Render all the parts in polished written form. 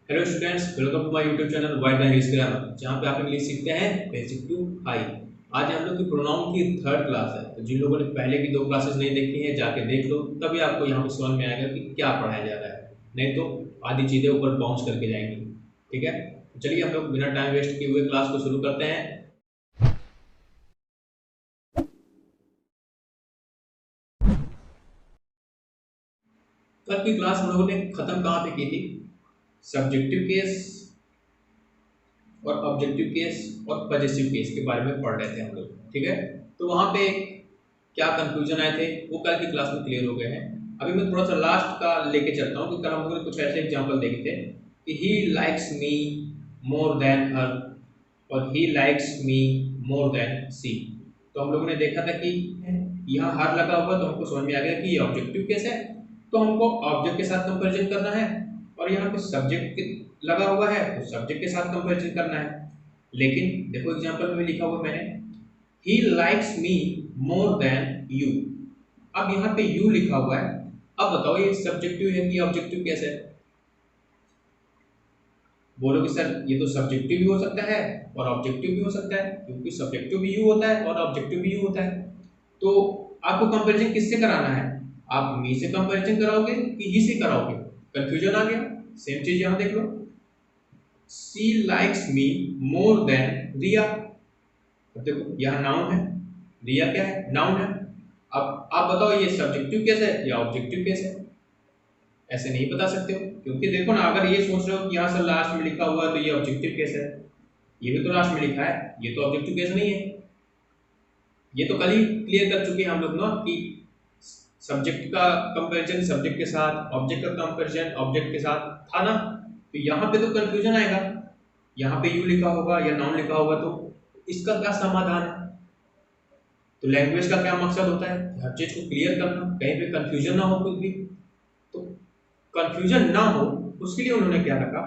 Hello students, welcome to my YouTube channel wide English grammar, जहाँ पे आप English सीखते हैं बेसिक टू हाई। आज हम लोग की प्रोनाउन की थर्ड क्लास है, तो जिन लोगों ने पहले की दो क्लासेस नहीं देखी हैं जाके देख लो, तभी आपको यहाँ पे समझ में आएगा कि क्या पढ़ाया जा रहा है। नहीं तो आधी चीज़ें ऊपर बाउंस करके जाएंगी। ठीक है, तो चलिए हम लोग बिना टाइम वेस्ट किए हुए क्लास को शुरू करते हैं। कल की क्लास हम लोगों ने खत्म कहाँ पे की थी? सब्जेक्टिव केस और ऑब्जेक्टिव केस और पजेसिव केस के बारे में पढ़ रहे थे हम लोग। ठीक है, तो वहाँ पे क्या कंक्लूजन आए थे वो कल की क्लास में क्लियर हो गए हैं। अभी मैं थोड़ा सा लास्ट का लेके चलता हूँ कि कल हम लोगों ने कुछ ऐसे एग्जांपल देखे थे कि he likes me more than हर और he likes me more than सी। तो हम लोगों ने देखा था कि यहाँ हर लगा हुआ, तो हमको समझ में आ गया कि ये ऑब्जेक्टिव केस है, तो हमको ऑब्जेक्ट के साथ कंपेरिजन करना है। और यहाँ पे सब्जेक्ट लगा हुआ है तो सब्जेक्ट के साथ कंपेरिजन करना है। लेकिन देखो एग्जांपल में लिखा हुआ मैंने, he likes me more than you. अब यहाँ पे यू लिखा हुआ है। अब बताओ ये सब्जेक्टिव है कि ऑब्जेक्टिव कैसे है? बोलो कि सर ये तो सब्जेक्टिव भी हो सकता है और ऑब्जेक्टिव भी हो सकता है, क्योंकि सब्जेक्टिव भी यू होता है और ऑब्जेक्टिव भी यू होता है। तो आपको कंपैरिजन किससे कराना है? आप मी से कंपैरिजन कराओगे कि ही से कराओगे? कंफ्यूजन आ गया। सेम चीज यहाँ देख लो, सी लाइक्स मी मोर देन रिया। अब देखो यहाँ नाउन है, रिया क्या है? नाउन है। अब आप बताओ ये सब्जेक्टिव केस है या ऑब्जेक्टिव केस है? ऐसे नहीं बता सकते हो, क्योंकि देखो ना, अगर ये सोच रहे हो कि यहाँ से लास्ट में लिखा हुआ है तो ये ऑब्जेक्टिव केस है, ये भी तो लास्ट में लिखा है, ये तो ऑब्जेक्टिव केस नहीं है। ये तो कल ही क्लियर कर चुके हैं हम लोग ना कि सब्जेक्ट का कंपैरिजन सब्जेक्ट के साथ, ऑब्जेक्ट का कंपैरिजन ऑब्जेक्ट के साथ था ना। तो यहाँ पे तो कंफ्यूजन आएगा, यहाँ पे यू लिखा होगा या नाउन लिखा होगा, तो इसका क्या समाधान है? तो लैंग्वेज का क्या मकसद होता है? हर चीज को क्लियर करना, कहीं पे कंफ्यूजन ना हो कुछ भी। तो कंफ्यूजन ना हो उसके लिए उन्होंने क्या रखा,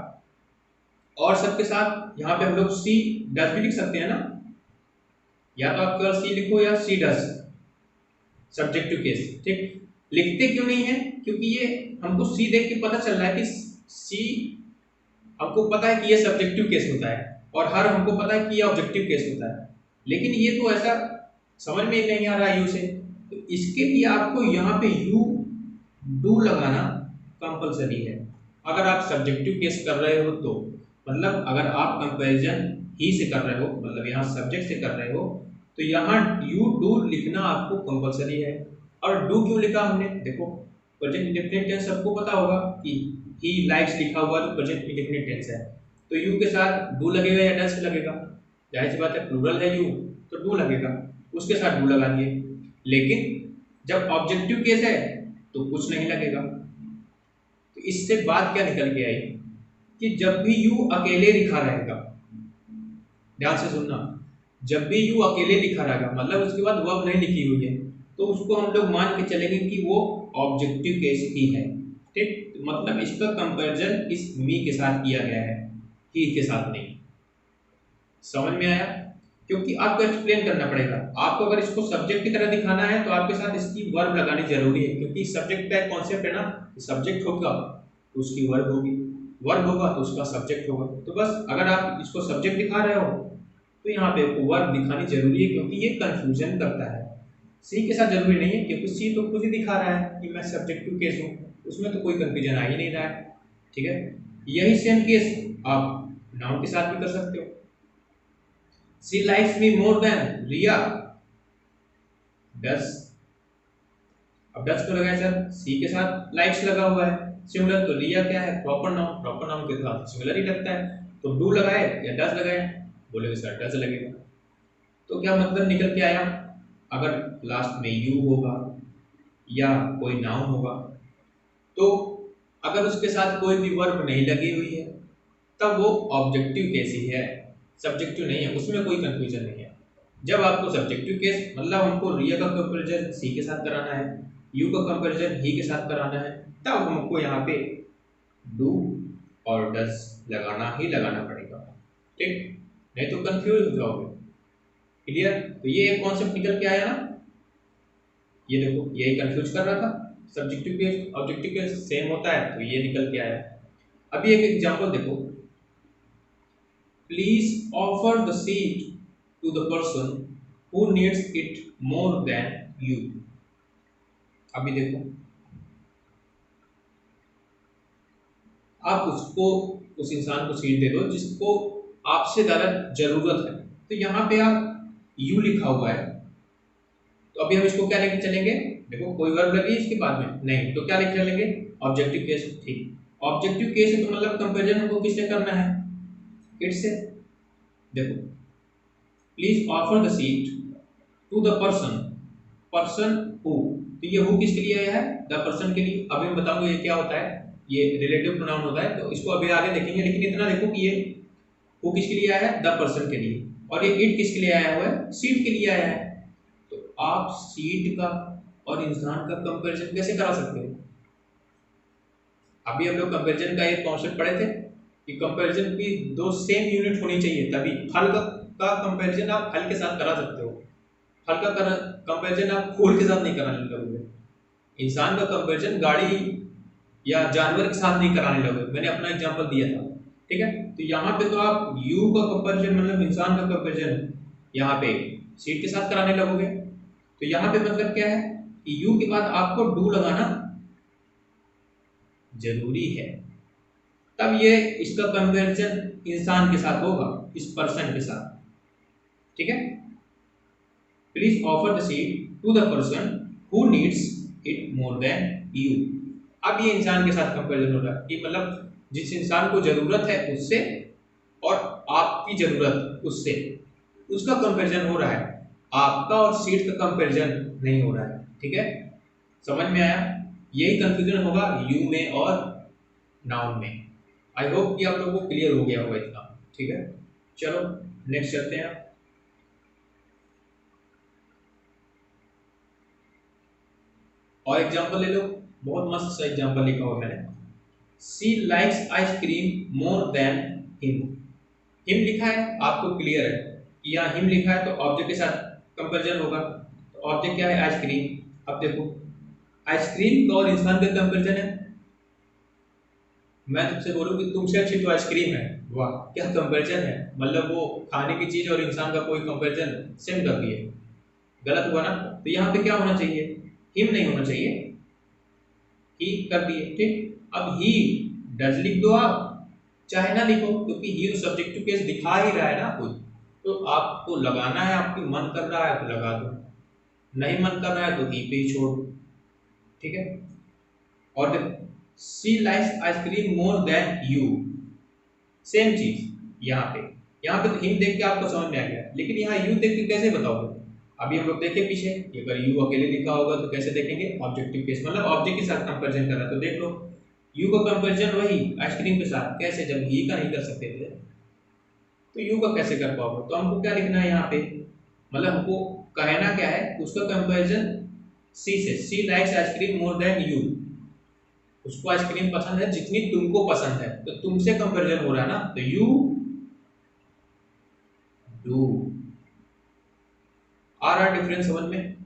और सबके साथ यहाँ पे हम लोग सी डज भी लिख सकते हैं ना, या तो आप केवल सी लिखो या सी डज, सब्जेक्टिव केस। ठीक, लिखते क्यों नहीं है? क्योंकि ये हमको सी देख के पता चल रहा है कि सी, हमको पता है कि ये सब्जेक्टिव केस होता है, और हर हमको पता है कि ये ऑब्जेक्टिव केस होता है। लेकिन ये तो ऐसा समझ में नहीं आ रहा है यू से, तो इसके लिए आपको यहाँ पे यू डू लगाना कंपलसरी है। अगर आप सब्जेक्टिव केस कर रहे हो तो, मतलब अगर आप कंपैरिजन ही से कर रहे हो, मतलब यहाँ सब्जेक्ट से कर रहे हो, तो यहाँ यू डू लिखना आपको कंपलसरी है। और डू क्यों लिखा हमने? देखो प्रेजेंट इंडेफिनिट टेंस सबको पता होगा कि ही लाइक्स लिखा हुआ तो प्रेजेंट इंडेफिनिट टेंस है, तो यू के साथ डू लगेगा या डस लगेगा? जाहिर सी बात है, प्लूरल है यू तो डू लगेगा, उसके साथ डू लगा दिए। लेकिन जब ऑब्जेक्टिव केस है तो कुछ नहीं लगेगा। तो इससे बात क्या निकल के आई कि जब भी यू अकेले लिखा रहेगा, ध्यान से सुनना, जब भी यू अकेले लिखा रहेगा मतलब उसके बाद वर्ब नहीं लिखी हुई है, तो उसको हम लोग मान के चलेंगे कि वो ऑब्जेक्टिव केस ही है। ठीक, तो मतलब इसका कंपैरिजन इस मी के साथ किया गया है, ही के साथ नहीं। समझ में आया? क्योंकि आपको एक्सप्लेन करना पड़ेगा। आपको अगर इसको सब्जेक्ट की तरह दिखाना है तो आपके साथ इसकी वर्ब लगानी जरूरी है, क्योंकि सब्जेक्ट का एक कॉन्सेप्ट है ना, सब्जेक्ट होगा तो उसकी वर्ब होगी, वर्ब होगा तो उसका सब्जेक्ट होगा। तो बस अगर आप इसको सब्जेक्ट दिखा रहे हो तो यहाँ पे वर्ब दिखानी जरूरी है, क्योंकि ये कंफ्यूजन करता है। सी के साथ जरूरी नहीं है, क्योंकि सी तो खुद ही दिखा रहा है कि मैं सब्जेक्टिव केस हूँ, उसमें तो कोई कंफ्यूजन आ ही नहीं रहा है। ठीक है, यही सेम केस आप नाउन के साथ भी कर सकते हो। सी लाइक्स मी मोर देन रिया डस। अब डस को लगाया सर, सी के साथ लाइक्स लगा हुआ है सिमिलर, तो रिया क्या है? प्रॉपर नाउन, प्रॉपर नाउन के साथ सिमिलर ही लगता है, तो डू लगाए या डस लगाए? बोले सर डस लगेगा। तो क्या मतलब निकल के आया? अगर लास्ट में यू होगा या कोई नाउन होगा, तो अगर उसके साथ कोई भी वर्ब नहीं लगी हुई है तब वो ऑब्जेक्टिव केस ही है, सब्जेक्टिव नहीं है, उसमें कोई कंफ्यूजन नहीं है। जब आपको सब्जेक्टिव केस मतलब हमको रिया का कंपैरिजन सी के साथ कराना है, यू का कंपैरिजन ही के साथ कराना है, तब हमको यहाँ पे डू और डस लगाना ही लगाना पड़ेगा। ठीक, नहीं तो कंफ्यूज हो जाओगे। क्लियर? तो ये एक कॉन्सेप्ट निकल के आया ना, ये देखो यही कंफ्यूज कर रहा था। Subjective case objective case same होता है, तो ये निकल के आया। अभी एक एग्जांपल देखो, please offer the seat to the person who needs it more than you. अभी देखो, आप उसको, उस इंसान को सीट दे दो जिसको आपसे ज्यादा जरूरत है। तो यहाँ पे आप यू लिखा हुआ है, तो अभी हम इसको क्या लेके चलेंगे? देखो कोई वर्ब लगी इसके बाद में नहीं, तो क्या लेके चलेंगे? Objective case. ठीक, ऑब्जेक्टिव केस है तो मतलब कंपैरिजन हमको किससे करना है? It say. देखो, please offer the seat to the person, person who, तो ये हु किसके लिए आया है? द पर्सन के लिए। अभी मैं बताऊंगा ये क्या होता है, ये रिलेटिव प्रोनाउन होता है, तो इसको अभी आगे देखेंगे, लेकिन इतना देखो कि ये हु किसके लिए आया है? द पर्सन के लिए। और ये इट किसके लिए आया हुआ है? सीट के लिए आया है। तो आप सीट का और इंसान का कंपैरिजन कैसे करा सकते हो? अभी हम लोग कंपैरिजन का एक कॉन्सेप्ट पढ़े थे कि कंपैरिजन की दो सेम यूनिट होनी चाहिए, तभी फल का कंपैरिजन आप फल के साथ करा सकते हो। फल का कंपैरिजन आप फूल के साथ नहीं कराने लगोगे। इंसान का कंपैरिजन गाड़ी या जानवर के साथ नहीं कराने लगोगे। मैंने अपना एग्जांपल दिया था, ठीक है। तो यहाँ पे तो आप यू का कंपैरिजन मतलब इंसान का कंपैरिजन यहाँ पे सीट के साथ कराने लगोगे। तो यहाँ पे मतलब क्या है कि यू के बाद आपको डू लगाना जरूरी है, तब ये इसका कंपैरिजन इंसान के साथ होगा, इस पर्सन के साथ। ठीक है, please offer the seat to the person who needs it more than you. अब ये इंसान के साथ कंपैरिजन हो रहा है कि मतलब जिस इंसान को जरूरत है उससे और आपकी जरूरत उससे, उसका कंपैरिजन हो रहा है। आपका और सीट का कंपैरिजन नहीं हो रहा है। ठीक है, समझ में आया? यही कंफ्यूजन होगा यू में और नाउन में। आई होप कि आप लोगों को क्लियर हो गया होगा इतना। ठीक है, चलो नेक्स्ट चलते हैं। और एग्जांपल ले लो, बहुत मस्त सा एग्जांपल लिखा हुआ मैंने। She likes ice cream more than him. Him लिखा है, आपको क्लियर है कि यहाँ हिम लिखा है तो ऑब्जेक्ट के साथ कंपैरिजन होगा। तो ऑब्जेक्ट क्या है? आइसक्रीम। अब देखो, आइसक्रीम का और इंसान का कंपैरिजन है। मैं तुमसे बोलूं कि तुमसे अच्छी तो आइसक्रीम है, वाह क्या कंपैरिजन है। मतलब वो खाने की चीज और इंसान का कोई कंपैरिजन सेम कर दिए, गलत हुआ ना। तो यहाँ पे क्या होना चाहिए? हिम नहीं होना चाहिए, ही कर दिए। ठीक, अब ही डज लिख दो आप, चाहे ना लिखो, क्योंकि ही सब्जेक्टिव केस दिखा ही रहा है ना कुछ। तो आपको लगाना है, आपकी मन कर रहा है तो लगा दो, नहीं मन कर रहा है तो ही पे ही छोड़ दो। ठीक है, और देखो, she likes ice cream more than you, same चीज यहाँ पे तो हिम देख के आपको समझ में आ गया, लेकिन यहाँ यू देख के कैसे बताओगे? अभी हम लोग देखें पीछे कि अगर यू अकेले लिखा होगा तो कैसे देखेंगे? ऑब्जेक्टिव केस मतलब ऑब्जेक्ट के साथ कंपैरिजन कर रहा है, तो देख लो यू का कंपैरिजन वही आइसक्रीम के साथ, कैसे? जब ही का नहीं कर सकते थे तो यू का कैसे कर पाओगे? तो हमको क्या लिखना है यहाँ पे? मतलब हमको कहना क्या है? उसका कंपैरिजन सी से, she likes ice cream more than you. उसको आइसक्रीम पसंद है जितनी तुमको पसंद है, तो तुमसे कंपैरिजन हो रहा है ना, तो यू डू। आ रहा डिफरेंस समझ में?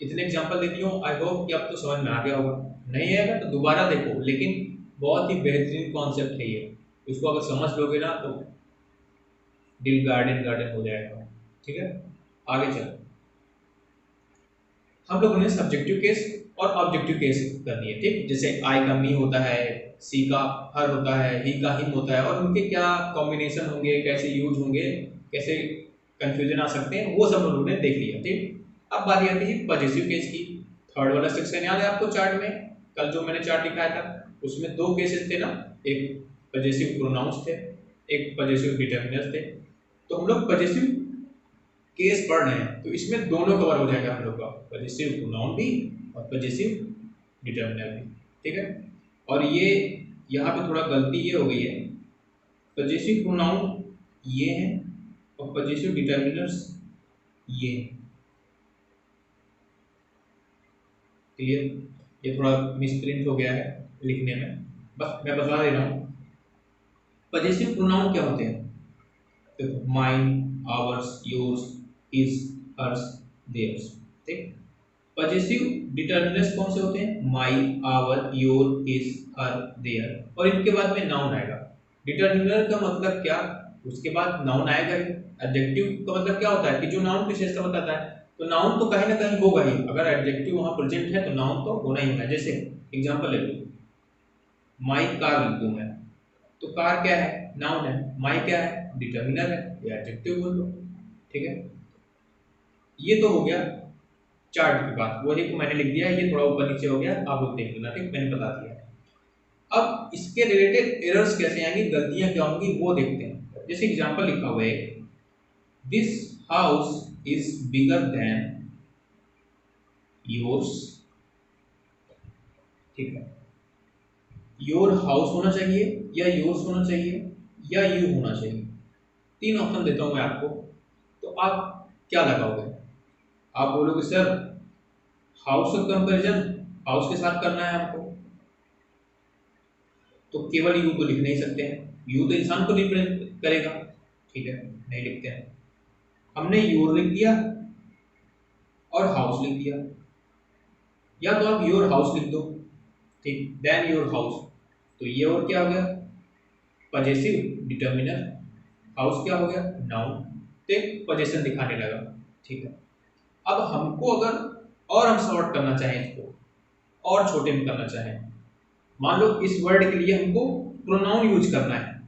इतने एग्जांपल दे दिए हूं, आई होप कि अब तो समझ में आ गया होगा। नहीं आएगा तो दोबारा देखो, लेकिन बहुत ही बेहतरीन कॉन्सेप्ट है ये। इसको अगर समझ लोगे ना तो दिल गार्डन गार्डन हो जाएगा। ठीक है, आगे चलो। हम लोगों ने सब्जेक्टिव केस और ऑब्जेक्टिव केस कर दिए। ठीक, जैसे आई का मी होता है, सी का हर होता है, ही का हिम होता है, और उनके क्या कॉम्बिनेशन होंगे, कैसे यूज होंगे, कैसे कंफ्यूजन आ सकते हैं, वो सब हम लोगों ने देख लिया। ठीक, अब बारी आती है पॉजिटिव केस की। थर्ड वाला सेक्शन याद है आपको चार्ट में? कल जो मैंने चार्ट दिखाया था उसमें दो केसेस थे ना, एक पॉजिटिव प्रोनाउंस थे, एक पॉजिटिव डिटर्मिनर्स थे। तो हम लोग पॉजिटिव केस पढ़ रहे हैं तो इसमें दोनों कवर हो जाएगा हम लोग का, पॉजिटिव प्रोनाउन भी और पॉजिटिव डिटर्मिनर भी। ठीक है, और ये यहाँ पे थोड़ा गलती ये हो गई है, पॉजिटिव प्रोनाउन ये है और पॉजिटिव डिटर्मिनर्स ये। क्लियर? ये थोड़ा मिसप्रिंट हो गया है लिखने में, बस मैं बता दे रहा हूँ। पॉजिटिव प्रोनाउन क्या होते हैं? देखो, mine, ours, yours, his, hers, theirs. ठीक, पजेसिव डिटर्मिनर्स कौन से होते हैं? My, our, your, his, her, their, और इनके बाद में नाउन आएगा। डिटर्मिनर का मतलब क्या? उसके बाद नाउन आएगा ही। एडजेक्टिव का मतलब क्या होता है कि जो नाउन की विशेषता बताता है, तो नाउन तो कहीं ना कहीं होगा ही। अगर एडजेक्टिव वहां प्रेजेंट है तो नाउन तो होना ही होना है। जैसे एग्जांपल ले लो, माई कार लिख दूं मैं, तो कार क्या है? नाउन है। माई क्या है? डिटर्मिनर है या एडजेक्टिव बोल लो। ठीक है, ये तो हो गया चार्ट की बात, वही को मैंने लिख दिया, ये थोड़ा ऊपर नीचे हो गया, आप लोग देख लेना, ठीक, मैंने बता दिया। अब इसके रिलेटेड एरर्स कैसे आएंगे, गलतियां क्या होंगी वो देखते हैं। जैसे एग्जांपल लिखा हुआ है, this house is bigger then yours. ठीक है, योर हाउस होना चाहिए या योर्स होना चाहिए या यू होना चाहिए? तीन ऑप्शन देता हूं मैं आपको, तो आप क्या लगाओगे? आप बोलोगे सर हाउस का कंपैरिजन हाउस के साथ करना है हमको, तो केवल यू तो लिख नहीं सकते हैं, यू तो इंसान को रिप्रेजेंट करेगा। ठीक है, नहीं लिखते हैं। हमने योर लिख दिया और हाउस लिख दिया, या तो आप योर हाउस लिख दो, ठीक, देन योर हाउस, तो ये और क्या हो गया? Possessive determiner. हाउस क्या हो गया? नाउन, तो एक पोजीशन दिखाने लगा। ठीक है, अब हमको अगर और हम सॉर्ट करना चाहें इसको, और छोटे में करना चाहें, मान लो इस वर्ड के लिए हमको प्रोनाउन यूज करना है,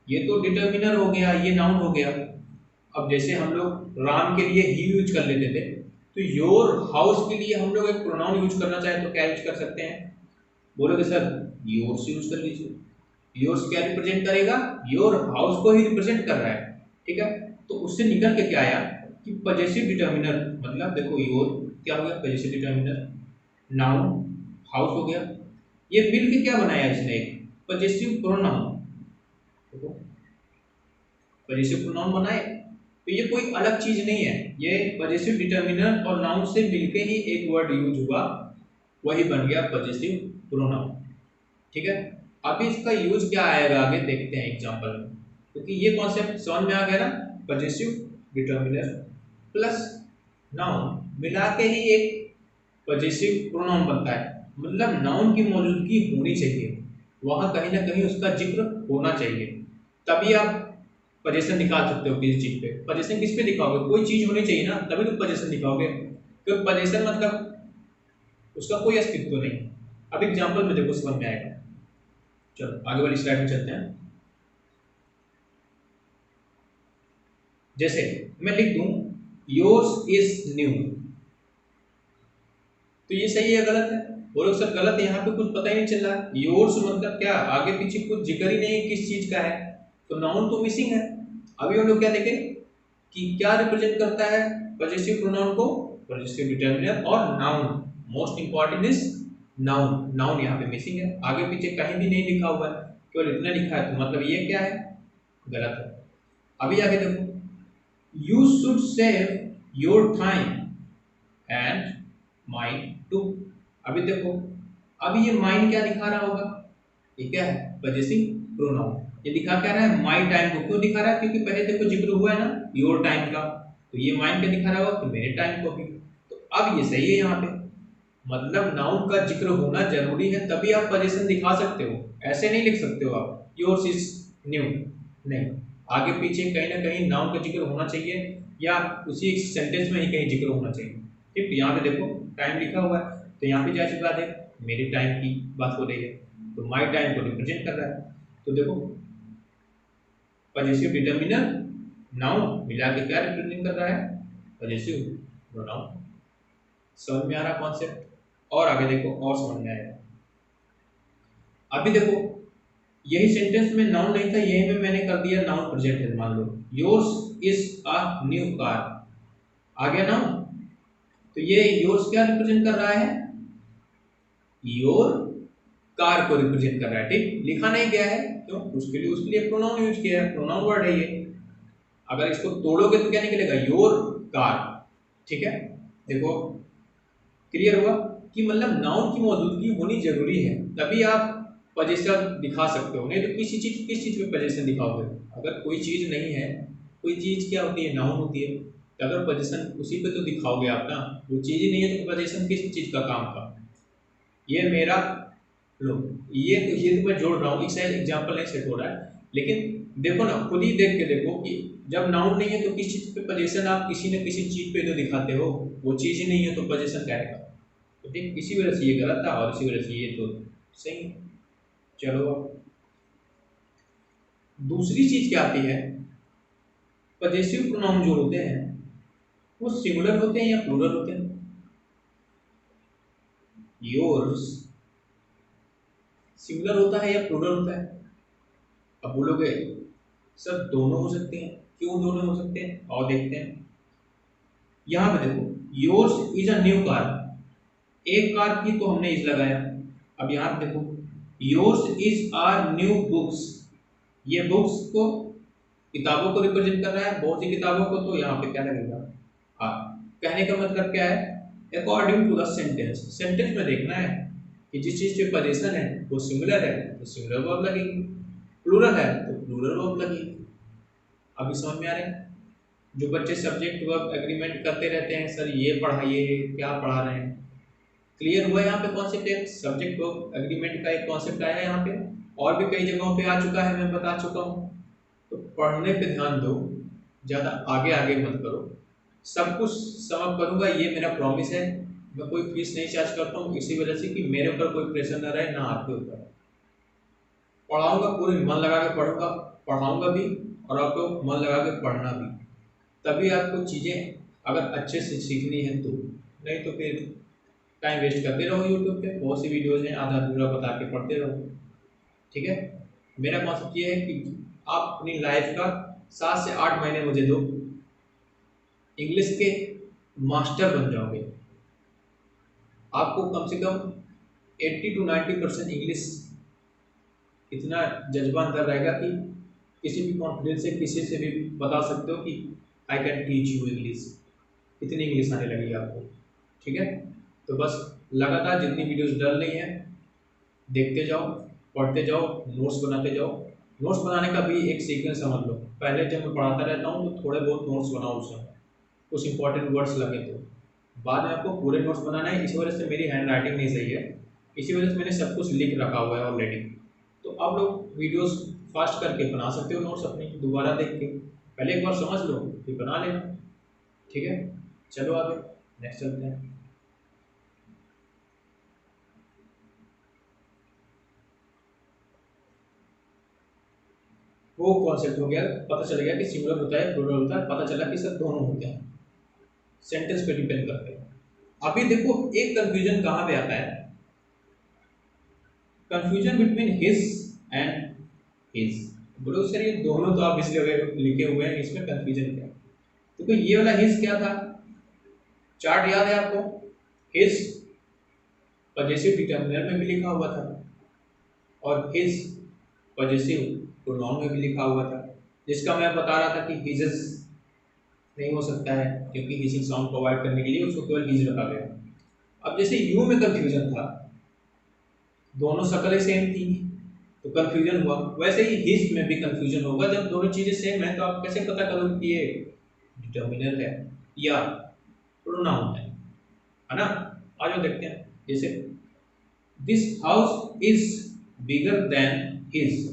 ये तो डिटर्मिनर हो गया, ये नाउन हो गया। अब जैसे हम लोग राम के लिए ही यूज कर लेते थे, तो योर हाउस के लिए हम लोग एक प्रोनाउन यूज करना चाहे तो क्या यूज कर सकते हैं? बोलोगे सर योर्स यूज कर लीजिए। योर्स क्या रिप्रेजेंट करेगा? योर हाउस को ही रिप्रेजेंट कर रहा है। ठीक है, तो उससे निकल के क्या आया कि पजेसिव डिटर्मिनर, मतलब देखो योर क्या हो गया? पजेसिव डिटर्मिनर, नाउन, हाउस हो गया, ये मिल के क्या बनाया इसने? एक पजेसिव प्रोनाउन। देखो पजेसिव प्रोनाउन बनाए, तो ये कोई अलग चीज नहीं है, ये पजेसिव डिटर्मिनर और नाउन से मिलके ही एक वर्ड यूज हुआ, वही बन गया पजेसिव प्रोनाउन। ठीक है, अभी इसका यूज क्या आएगा आगे देखते हैं एग्जांपल में, क्योंकि ये कॉन्सेप्ट समझ में आ गया ना। पजेसिव डिटर्मिनर प्लस नाउन मिला के ही एक पजेसिव प्रोनाउन बनता है, मतलब नाउन की मौजूदगी होनी चाहिए, वहां कहीं ना कहीं उसका जिक्र होना चाहिए, तभी आप पोजीशन निकाल सकते हो किसी चीज पे। पोजीशन किस पे दिखाओगे? कोई चीज होनी चाहिए ना, तभी तो पोजीशन दिखाओगे, क्योंकि पोजीशन मतलब उसका कोई अस्तित्व नहीं। अब एग्जांपल में देखो समझ में आएगा। चलो आगे वाली स्लाइड में चलते हैं। जैसे मैं लिख दूं योर्स इज न्यू, तो ये सही है गलत है? बोलो सर गलत है, यहाँ पे कुछ पता ही नहीं चल रहा है। योर्स मतलब क्या, आगे पीछे कुछ जिक्र ही नहीं है किस चीज का है, तो नाउन तो मिसिंग है। अभी हम लोग क्या देखें कि क्या रिप्रेजेंट करता है पजेसिव प्रोनाउन को? पजेसिव डिटर्मिनर और noun, most important is noun. Noun यहाँ पे मिसिंग है, आगे पीछे कहीं भी नहीं लिखा हुआ है, केवल इतना लिखा है, तो मतलब ये क्या है? गलत है। अभी आगे देखो, you should save your time and mind too. अभी देखो, अभी ये माइंड क्या दिखा रहा होगा? ये क्या है? Possessive pronoun. ये दिखा क्या रहा है? माई टाइम को। क्यों दिखा रहा है? क्योंकि पहले देखो जिक्र हुआ है ना योर टाइम का, तो ये माइंड क्या दिखा रहा होगा? कि मेरे टाइम को भी। तो अब ये सही है यहाँ पे, मतलब नाउन का जिक्र होना जरूरी है, तभी आप पोजीशन दिखा सकते हो, ऐसे नहीं लिख सकते हो आप योर्स इज न्यू, नहीं, आगे पीछे कहीं ना कहीं नाउन का जिक्र होना चाहिए, या उसी सेंटेंस में ही कहीं जिक्र होना चाहिए। ठीक, यहाँ पे देखो टाइम लिखा हुआ है, तो यहाँ पे जाहिर सी बात है मेरे टाइम की बात हो रही है, तो माई टाइम को रिप्रेजेंट कर रहा है। तो देखो पजेसिव डिटर्मिनर नाउन मिला के क्या रिप्रेजेंट कर रहा है? Possessive pronoun. समझ में आ रहा कॉन्सेप्ट? और आगे देखो और समझ में आएगा। अभी देखो यही सेंटेंस में नाउन नहीं था, यही में मैंने कर दिया नाउन प्रेजेंट है। मान लो yours is a new car, आ गया नाउन, तो ये योर्स क्या रिप्रेजेंट कर रहा है? योर कार को रिप्रेजेंट कर रहा है। ठीक, लिखा नहीं गया है, क्यों? उसके लिए प्रोनाउन यूज किया है, प्रोनाउन वर्ड है ये। अगर इसको तोड़ोगे तो क्या निकलेगा? Your car. ठीक है, देखो क्लियर हुआ कि मतलब नाउन की मौजूदगी होनी जरूरी है, तभी आप पोजीशन दिखा सकते हो, नहीं तो किस चीज पे पोजीशन दिखाओगे? अगर कोई चीज नहीं है, कोई चीज क्या होती है? नाउन होती है, अगर पोजीशन उसी पे तो दिखाओगे आप ना, वो चीज़ ही नहीं है तो पोजीशन किस चीज़ का काम का। ये मेरा लो, ये तो मैं जोड़ रहा हूँ, एक शायद एग्जाम्पल नहीं सेट हो रहा है, लेकिन देखो ना, खुद ही देख के देखो कि जब नाउन नहीं है तो किस चीज़ पे पोजीशन आप किसी न किसी चीज़ पे तो दिखाते हो, वो चीज़ ही नहीं है तो पोजीशन क्या है। तो ठीक इसी वजह से ये गलत था और इसी वजह से ये तो सही है। चलो अब दूसरी चीज़ क्या आती है, पजेसिव प्रोनाउन जो होते हैं वो सिंगुलर होते हैं या प्लूरल होते हैं। योर्स सिंगुलर होता है या प्लूरल होता है। अब बोलोगे सर दोनों हो सकते हैं, क्यों दोनों हो सकते हैं, और देखते हैं। यहां पे देखो, yours is a new car, एक कार की तो हमने इज लगाया। अब यहां पे देखो, yours is are new books, ये बुक्स को किताबों को रिप्रेजेंट कर रहा है, बहुत सी किताबों को, तो यहाँ पे क्या लगेगा हाँ। कहने का मतलब क्या है, according to the sentence, sentence में देखना है कि जिस चीज पे पोजीशन है वो सिंगुलर है तो सिंगुलर वर्ब लगेगी, प्लूरल है तो प्लूरल वर्ब लगेगी। अभी समझ में आ रहा है। जो बच्चे सब्जेक्ट वर्ब एग्रीमेंट करते रहते हैं, सर ये पढ़ाइए क्या पढ़ा रहे हैं, क्लियर हुआ यहाँ पे कॉन्सेप्ट है, सब्जेक्ट वर्ब एग्रीमेंट का एक कॉन्सेप्ट आया है यहाँ पे, और भी कई जगहों पे आ चुका है, मैं बता चुका हूँ। तो पढ़ने पे ध्यान दो, ज़्यादा आगे आगे मत करो। सब कुछ समझ करूँगा ये मेरा प्रॉमिस है। मैं कोई फीस नहीं चार्ज करता हूँ इसी वजह से कि मेरे ऊपर कोई प्रेशर ना रहे, ना आपके ऊपर। पढ़ाऊँगा, पूरे मन लगा के पढ़ूँगा, पढ़ाऊँगा भी और आपको मन लगा के पढ़ना भी, तभी आपको चीज़ें अगर अच्छे से सीखनी है तो, नहीं तो फिर टाइम वेस्ट करते रहो। यूट्यूब पे बहुत सी वीडियोज़ हैं, आधा अधूरा बता के पढ़ते रहो। ठीक है, मेरा कॉन्सेप्ट ये है कि आप अपनी लाइफ का 7 से 8 महीने मुझे दो, इंग्लिश के मास्टर बन जाओगे। आपको कम से कम 80 to 90% इंग्लिश इतना जज्बा अंदर रहेगा कि किसी भी कॉन्फिडेंस से किसी से भी बता सकते हो कि I can teach you English, इतनी इंग्लिश आने लगेगी आपको। ठीक है, तो बस लगातार जितनी वीडियोस डल रही हैं देखते जाओ, पढ़ते जाओ, नोट्स बनाते जाओ। नोट्स बनाने का भी एक सीक्वेंस समझ लो, पहले जब मैं पढ़ाता रहता हूँ तो थोड़े बहुत नोट्स बनाओ, उसमें कुछ इंपॉर्टेंट वर्ड्स लगे तो, बाद में आपको पूरे नोट्स बनाना है। इसी वजह से मेरी हैंड राइटिंग नहीं सही है, इसी वजह से मैंने सब कुछ लिख रखा हुआ है ऑलरेडी। तो आप लोग वीडियोस फास्ट करके बना सकते हो नोट्स अपने, दोबारा देख के पहले एक बार समझ लो फिर बना लेना। ठीक है, चलो आगे नेक्स्ट चलते हैं। वो कॉन्सेप्ट हो गया, पता चल गया कि सिंगुलर होता है प्लूरल होता है, पता चला कि सब दोनों होते हैं, सेंटेंस पे डिपेंड करते हैं। अभी देखो एक कंफ्यूजन कहाँ पे आता है, confusion between his and his. बोलो सर ये दोनों तो आप इसलिए लिखे हुए हैं, इसमें कंफ्यूजन क्या है। देखो ये वाला हिज क्या था, चार्ट याद है आपको, हिज पजेसिव डिटर्मिनर में भी लिखा हुआ था और हिज पजेसिव प्रोनाउन में भी लिखा हुआ था, जिसका मैं बता रहा था कि हिजेस नहीं हो सकता है क्योंकि हिजिंग साउंड प्रोवाइड करने के लिए उसको केवल हिज रखा गया। अब जैसे यू में कंफ्यूजन था, दोनों शक्लें सेम थी तो कंफ्यूजन हुआ, वैसे ही हिज में भी कंफ्यूजन होगा जब दोनों चीजें सेम है। तो आप कैसे पता करोगे कि ये डिटर्मिनर है या प्रोनाउन है ना। आ जाओ देखते हैं, जैसे this house is bigger then his,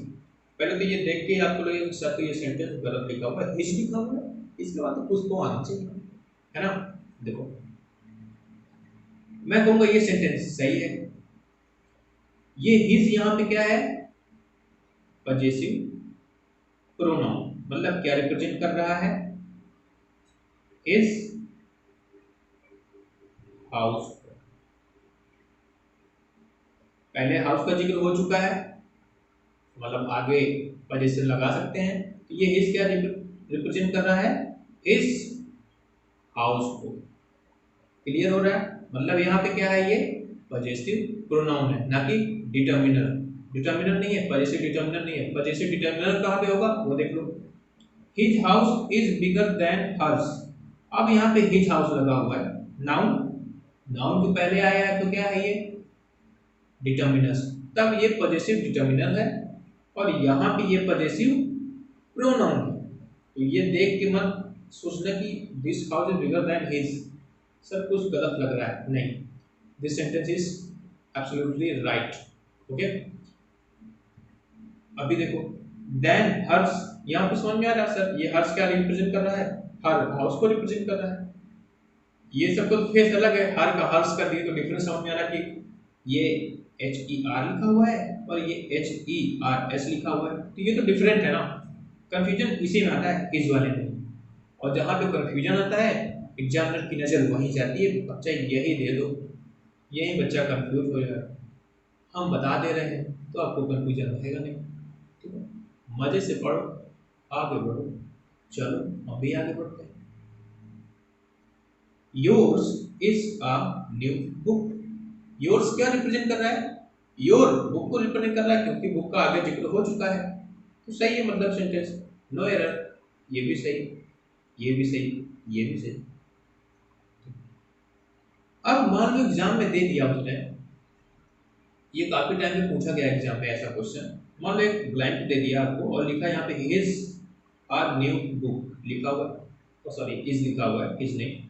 पहले तो ये देख के आपको लगेगा सर तो ये सेंटेंस गलत लिखा हुआ है, हिज लिखा हुआ है, इसके बाद तो कुछ तो आना चाहिए, है ना। देखो मैं कहूंगा ये सेंटेंस सही है, ये हिज यहाँ पे क्या है, पजेसिव प्रोनाउन, मतलब क्या रिप्रेजेंट कर रहा है, हिज हाउस। पहले हाउस का जिक्र हो चुका है, मतलब आगे पजेसिव लगा सकते हैं, तो ये हिज क्या रिप्रेजेंट कर रहा है, हिज हाउस को। क्लियर हो रहा है, मतलब यहाँ पे क्या है, ये पजेसिव प्रोनाउन है ना कि डिटर्मिनर। डिटर्मिनर नहीं है, पजेसिव डिटर्मिनर नहीं है। पजेसिव डिटर्मिनर कहाँ पे होगा वो देख लो, his house is bigger than hers. अब यहाँ पे हिज हाउस लगा हुआ है, नाउन, नाउन के पहले आया है तो क्या है ये डिटर्मिनस, तब ये पजेसिव डिटर्मिनर है और यहाँ पे ये पजेसिव प्रोनाउन है। तो ये देख के मत सोचना कि this house is bigger then his, sir कुछ गलत लग रहा है, नहीं, this sentence is absolutely right. Okay, अभी देखो देन हर्ष, यहाँ पे समझ में आ रहा है सर ये हर्ष क्या रिप्रेजेंट कर रहा है, हर हाउस को रिप्रेजेंट कर रहा है। ये सब तो फेस अलग है, हर का हर्ष का दिए तो डिफरेंस समझ में आ रहा है कि ये HER लिखा हुआ है और ये HERS लिखा हुआ है, तो ये तो डिफरेंट है ना। कंफ्यूजन इसी में आता है, इस वाले में। और जहाँ पे कंफ्यूजन आता है एग्जामिनर की नज़र वहीं जाती है, बच्चा यही दे दो, यही बच्चा कंफ्यूज हो जाएगा। हम बता दे रहे हैं तो आपको कंफ्यूजन रहेगा नहीं। ठीक है, मजे से पढ़ो, आगे बढ़ो। चलो हम भी आगे बढ़ते हैं। Yours is a new book, yours क्या रिप्रेजेंट कर रहा है, योर बुक को रिप्रेजेंट कर रहा है, क्योंकि बुक का आगे जिक्र हो चुका है, तो सही है, मतलब सेंटेंस नो एरर, ये भी सही, ये भी सही, ये भी सही। अब मान लो एग्जाम में दे दिया उसने, ये काफी टाइम में पूछा गया एग्जाम में ऐसा क्वेश्चन, मान लो एक ब्लैंक दे दिया आपको और लिखा यहाँ पे हिज आर न्यू बुक लिखा हुआ है, सॉरी इज लिखा हुआ है, हिज नहीं,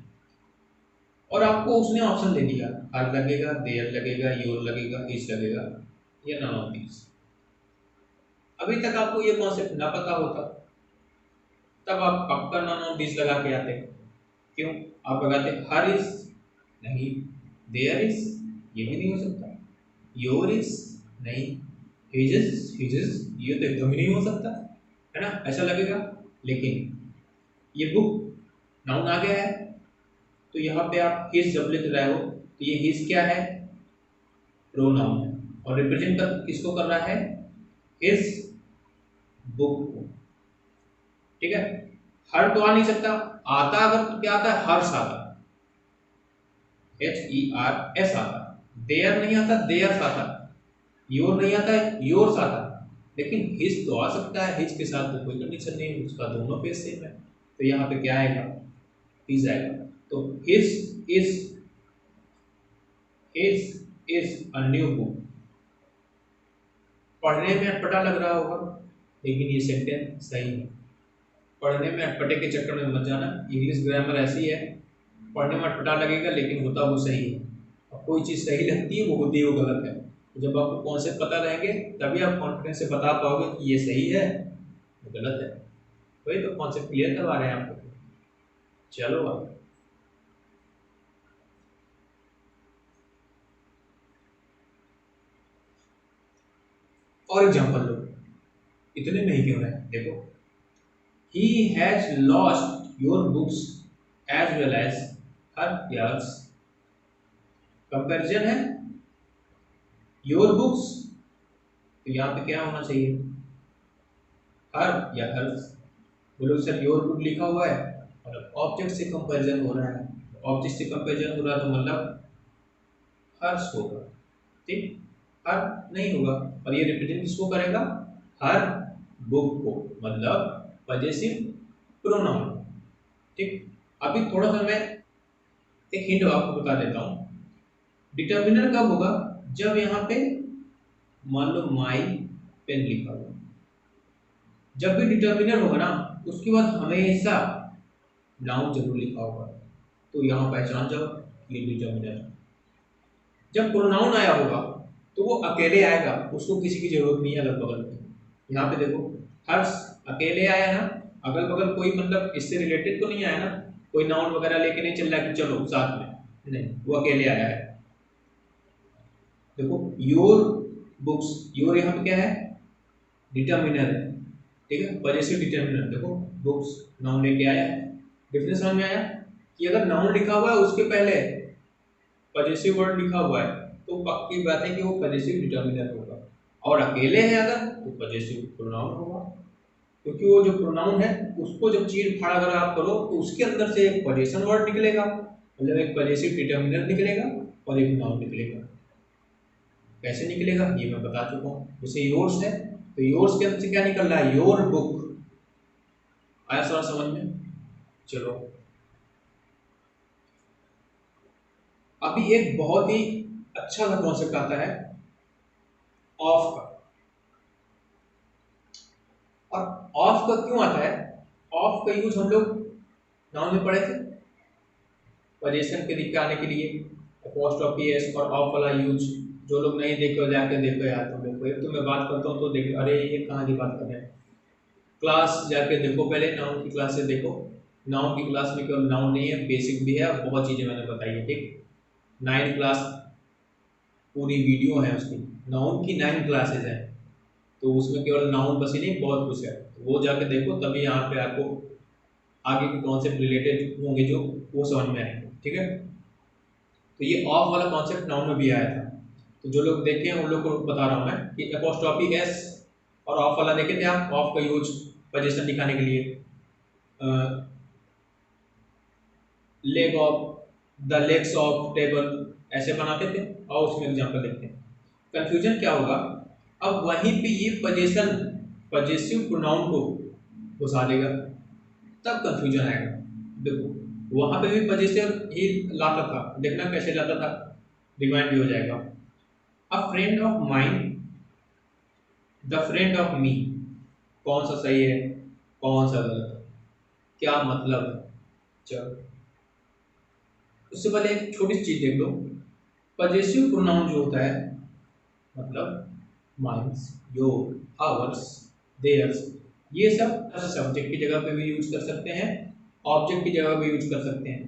और आपको उसने ऑप्शन दे दिया हर लगेगा, देयर लगेगा, योर लगेगा, हिज लगेगा, या नॉन ऑफ दीज। अभी तक आपको ये कॉन्सेप्ट ना पता होता तब आप पक्का नॉन ऑफ दीज लगा के आते। क्यों आप लगाते हर इज, नहीं, देयर इज, ये भी नहीं हो सकता, योर इज नहीं, हिज ये तो एकदम ही नहीं हो सकता, है ना, ऐसा लगेगा। लेकिन ये बुक नाउन आ गया है, तो यहाँ पे आप हिज जब लिख रहे हो तो ये हिज क्या है, प्रोनाउन है, और रिप्रेजेंट कर किसको कर रहा है, हिज बुक को। ठीक है, हर तो आ नहीं सकता, आता अगर तो क्या आता है, हर्ष आता, HERS आता, देयर नहीं आता, देयर्स आता, योर नहीं आता है, योर्स आता, लेकिन हिज तो आ सकता है, हिज के साथ तो कोई कंडीशन नहीं है, उसका दोनों फेस सेम है, तो यहाँ पे क्या आएगा, हिज आएगा। तो his is a new book, पढ़ने में अटपटा लग रहा होगा, लेकिन ये सेंटेंस सही है। पढ़ने में अटपटे के चक्कर में मत जाना, इंग्लिश ग्रामर ऐसी है, पढ़ने में अटपटा लगेगा लेकिन होता वो सही है, और कोई चीज़ सही लगती है वो होती है वो गलत है। तो जब आपको कॉन्सेप्ट पता रहेंगे तभी आप कॉन्फिडेंस से बता पाओगे कि ये सही है वो गलत है। वही तो कॉन्सेप्ट क्लियर करवा रहे हैं आपको। चलो आप और एग्जाम्पल लो, इतने में ही क्यों है, देखो he has lost your books as well as her yours, comparison है, योर बुक्स, तो यहाँ पे क्या होना चाहिए, हर या हर्स। बोलो सर योर बुक लिखा हुआ है और ऑब्जेक्ट से कंपैरिजन हो रहा है, ऑब्जेक्ट से कंपैरिजन हो रहा है तो मतलब हर्ष होगा, ठीक, हर नहीं होगा, और ये रिप्रेजेंट किसको करेगा, हर बुक को, मतलब पजेसिव प्रोनाउन। ठीक, अभी थोड़ा सा मैं एक हिंट आपको बता देता हूँ, डिटर्मिनर कब होगा, जब यहाँ पे मान लो माई पेन लिखा हुआ, जब भी डिटर्मिनर होगा ना उसके बाद हमेशा नाउन जरूर लिखा होगा, तो यहाँ पहचान जाओ ये डिटर्मिनर है। जब प्रोनाउन आया होगा तो वो अकेले आएगा, उसको किसी की जरूरत नहीं है अगल बगल में। यहाँ पे देखो हर्ष अकेले आया ना, अगल बगल कोई मतलब इससे रिलेटेड तो नहीं आया ना, कोई नाउन वगैरह लेके नहीं चल रहा कि चलो साथ में, नहीं, वो अकेले आया है। देखो योर बुक्स, योर यहाँ पे क्या है, डिटर्मिनर है, ठीक है, पजेसिव डिटर्मिनर। देखो बुक्स नाउन लेके आया है, डिफरेंस समझ में आया कि अगर नाउन लिखा हुआ है उसके पहले पजेसिव वर्ड लिखा हुआ है तो पक्की बात है कि वो पजेसिव डिटर्मिनर होगा, और अकेले है अगर तो पजेसिव प्रोनाउन होगा, क्योंकि वो जो प्रोनाउन है उसको जब चीर फाड़ अगर आप करो तो उसके अंदर से एक पजेशन वर्ड निकलेगा, मतलब एक पजेसिव डिटर्मिनर निकलेगा और एक नाउन निकलेगा। कैसे निकलेगा ये मैं बता चुका हूँ, जैसे योर्स है तो योर्स के अंदर से क्या निकल रहा है, योर बुक, आया सारा समझ में। चलो अभी एक बहुत ही अच्छा सा कॉन्सेप्ट आता है ऑफ का, और ऑफ का क्यों आता है, ऑफ का यूज हम लोग नाउन में पढ़े थे, पोजीशन के दिखाने के लिए अपोस्ट्रोफी एस और ऑफ वाला यूज। जो लोग नहीं देखे हो जाके देखो यार, तुम देखो, एक तो मैं बात करता हूँ तो देखो, अरे ये कहाँ की बात कर रहे हैं। क्लास जाके देखो, पहले नाउन की क्लास से देखो। नाउन की क्लास में केवल नाउन नहीं है, बेसिक भी है, बहुत चीज़ें मैंने बताई है, ठीक। 9 क्लास पूरी वीडियो है उसकी, नाउन की 9 क्लासेज है, तो उसमें केवल नाउन बस ही नहीं, बहुत कुछ है, तो वो जाके देखो, तभी यहाँ पे आपको आगे के कॉन्सेप्ट रिलेटेड होंगे जो वो समझ में आएंगे, ठीक है। तो ये ऑफ वाला कॉन्सेप्ट नाउन में भी आया था, तो जो लोग देखे हैं उन लोग को बता रहा हूँ मैं कि एपोस्ट्रॉफी एस और ऑफ वाला देखे थे आप, ऑफ का यूज पोजीशन दिखाने के लिए, leg of, the legs of table, ऐसे बनाते थे। और उसमें एग्जांपल देखते हैं। कंफ्यूजन क्या होगा, अब वहीं पे ये पोजीशन पजेसिव प्रोनाउन को घुसा देगा, तब कंफ्यूजन आएगा। देखो वहां पे भी पजेसिव ही लाता था, देखना कैसे लाता था, रिमाइंड भी हो जाएगा। अ friend of mind, the friend of me, कौन सा सही है, कौन सा गलत, क्या मतलब है। चलो उससे पहले एक छोटी सी चीज देख लो, पजेसिव प्रोनाउन जो होता है, मतलब माइंस, योर, आवर्स, देयर्स, ये सब सब्जेक्ट की जगह पे भी यूज कर सकते हैं, ऑब्जेक्ट की जगह भी यूज कर सकते हैं।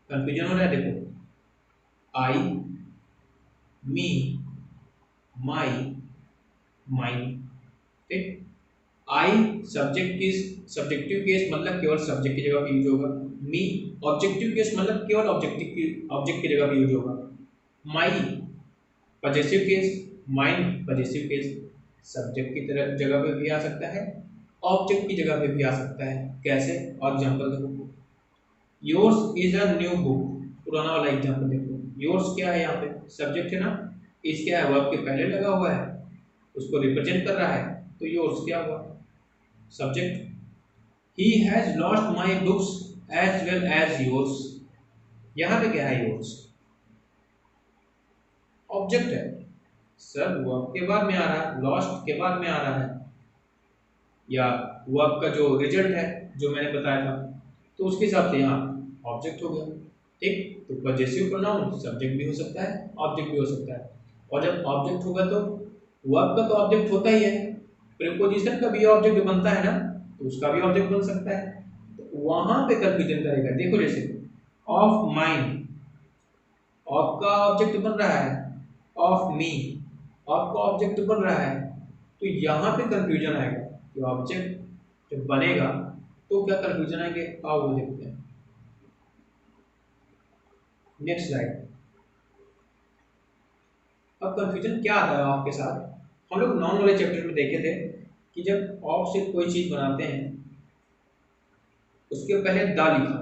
कंफ्यूजन हो रहा है, देखो आई, मी, माई, माइन, ठीक। आई सब्जेक्ट की, सब्जेक्टिव केस मतलब केवल सब्जेक्ट की जगह पे यूज होगा। मी ऑब्जेक्टिव केस मतलब केवल ऑब्जेक्ट की जगह पे यूज होगा। My possessive case, mine possessive case, subject की तरह जगह पे भी आ सकता है, ऑब्जेक्ट की जगह पे भी आ सकता है। कैसे, और एग्जांपल देखो, yours is a new book, पुराना वाला एग्जांपल देखो, योर्स क्या है, यहाँ पे सब्जेक्ट है ना, इस क्या है, वर्ब के पहले लगा हुआ है, उसको रिप्रेजेंट कर रहा है, तो योर्स क्या हुआ, subject. He has lost my books as well as yours, यहाँ पे क्या है, योर्स ऑब्जेक्ट है, सर वर्ब के बाद में आ रहा है, लॉस्ट के बाद में आ रहा है, या वर्ब का जो रिजल्ट है जो मैंने बताया था, तो उसके हिसाब से यहाँ ऑब्जेक्ट हो गया, ठीक। तो पजेसिव प्रोनाउन सब्जेक्ट भी हो सकता है, ऑब्जेक्ट भी हो सकता है, और जब ऑब्जेक्ट होगा तो वर्ब का तो ऑब्जेक्ट होता ही है, प्रीपोजिशन का भी ऑब्जेक्ट बनता है ना, तो उसका भी ऑब्जेक्ट बन सकता है। तो वहां पे कंफ्यूजन करेगा, देखो जैसे ऑफ माइंड, ऑफ का ऑब्जेक्ट बन रहा है, ऑफ मी, ऑफ का ऑब्जेक्ट बन रहा है, तो यहाँ पे कंफ्यूजन आएगा कि ऑब्जेक्ट जब बनेगा तो क्या कंफ्यूजन आएंगे, आओ वो देखते हैं। Next slide. अब कंफ्यूजन क्या आता है आपके साथ, हम लोग नॉन वाले चैप्टर में देखे थे कि जब ऑफ से कोई चीज बनाते हैं उसके पहले द लिखा,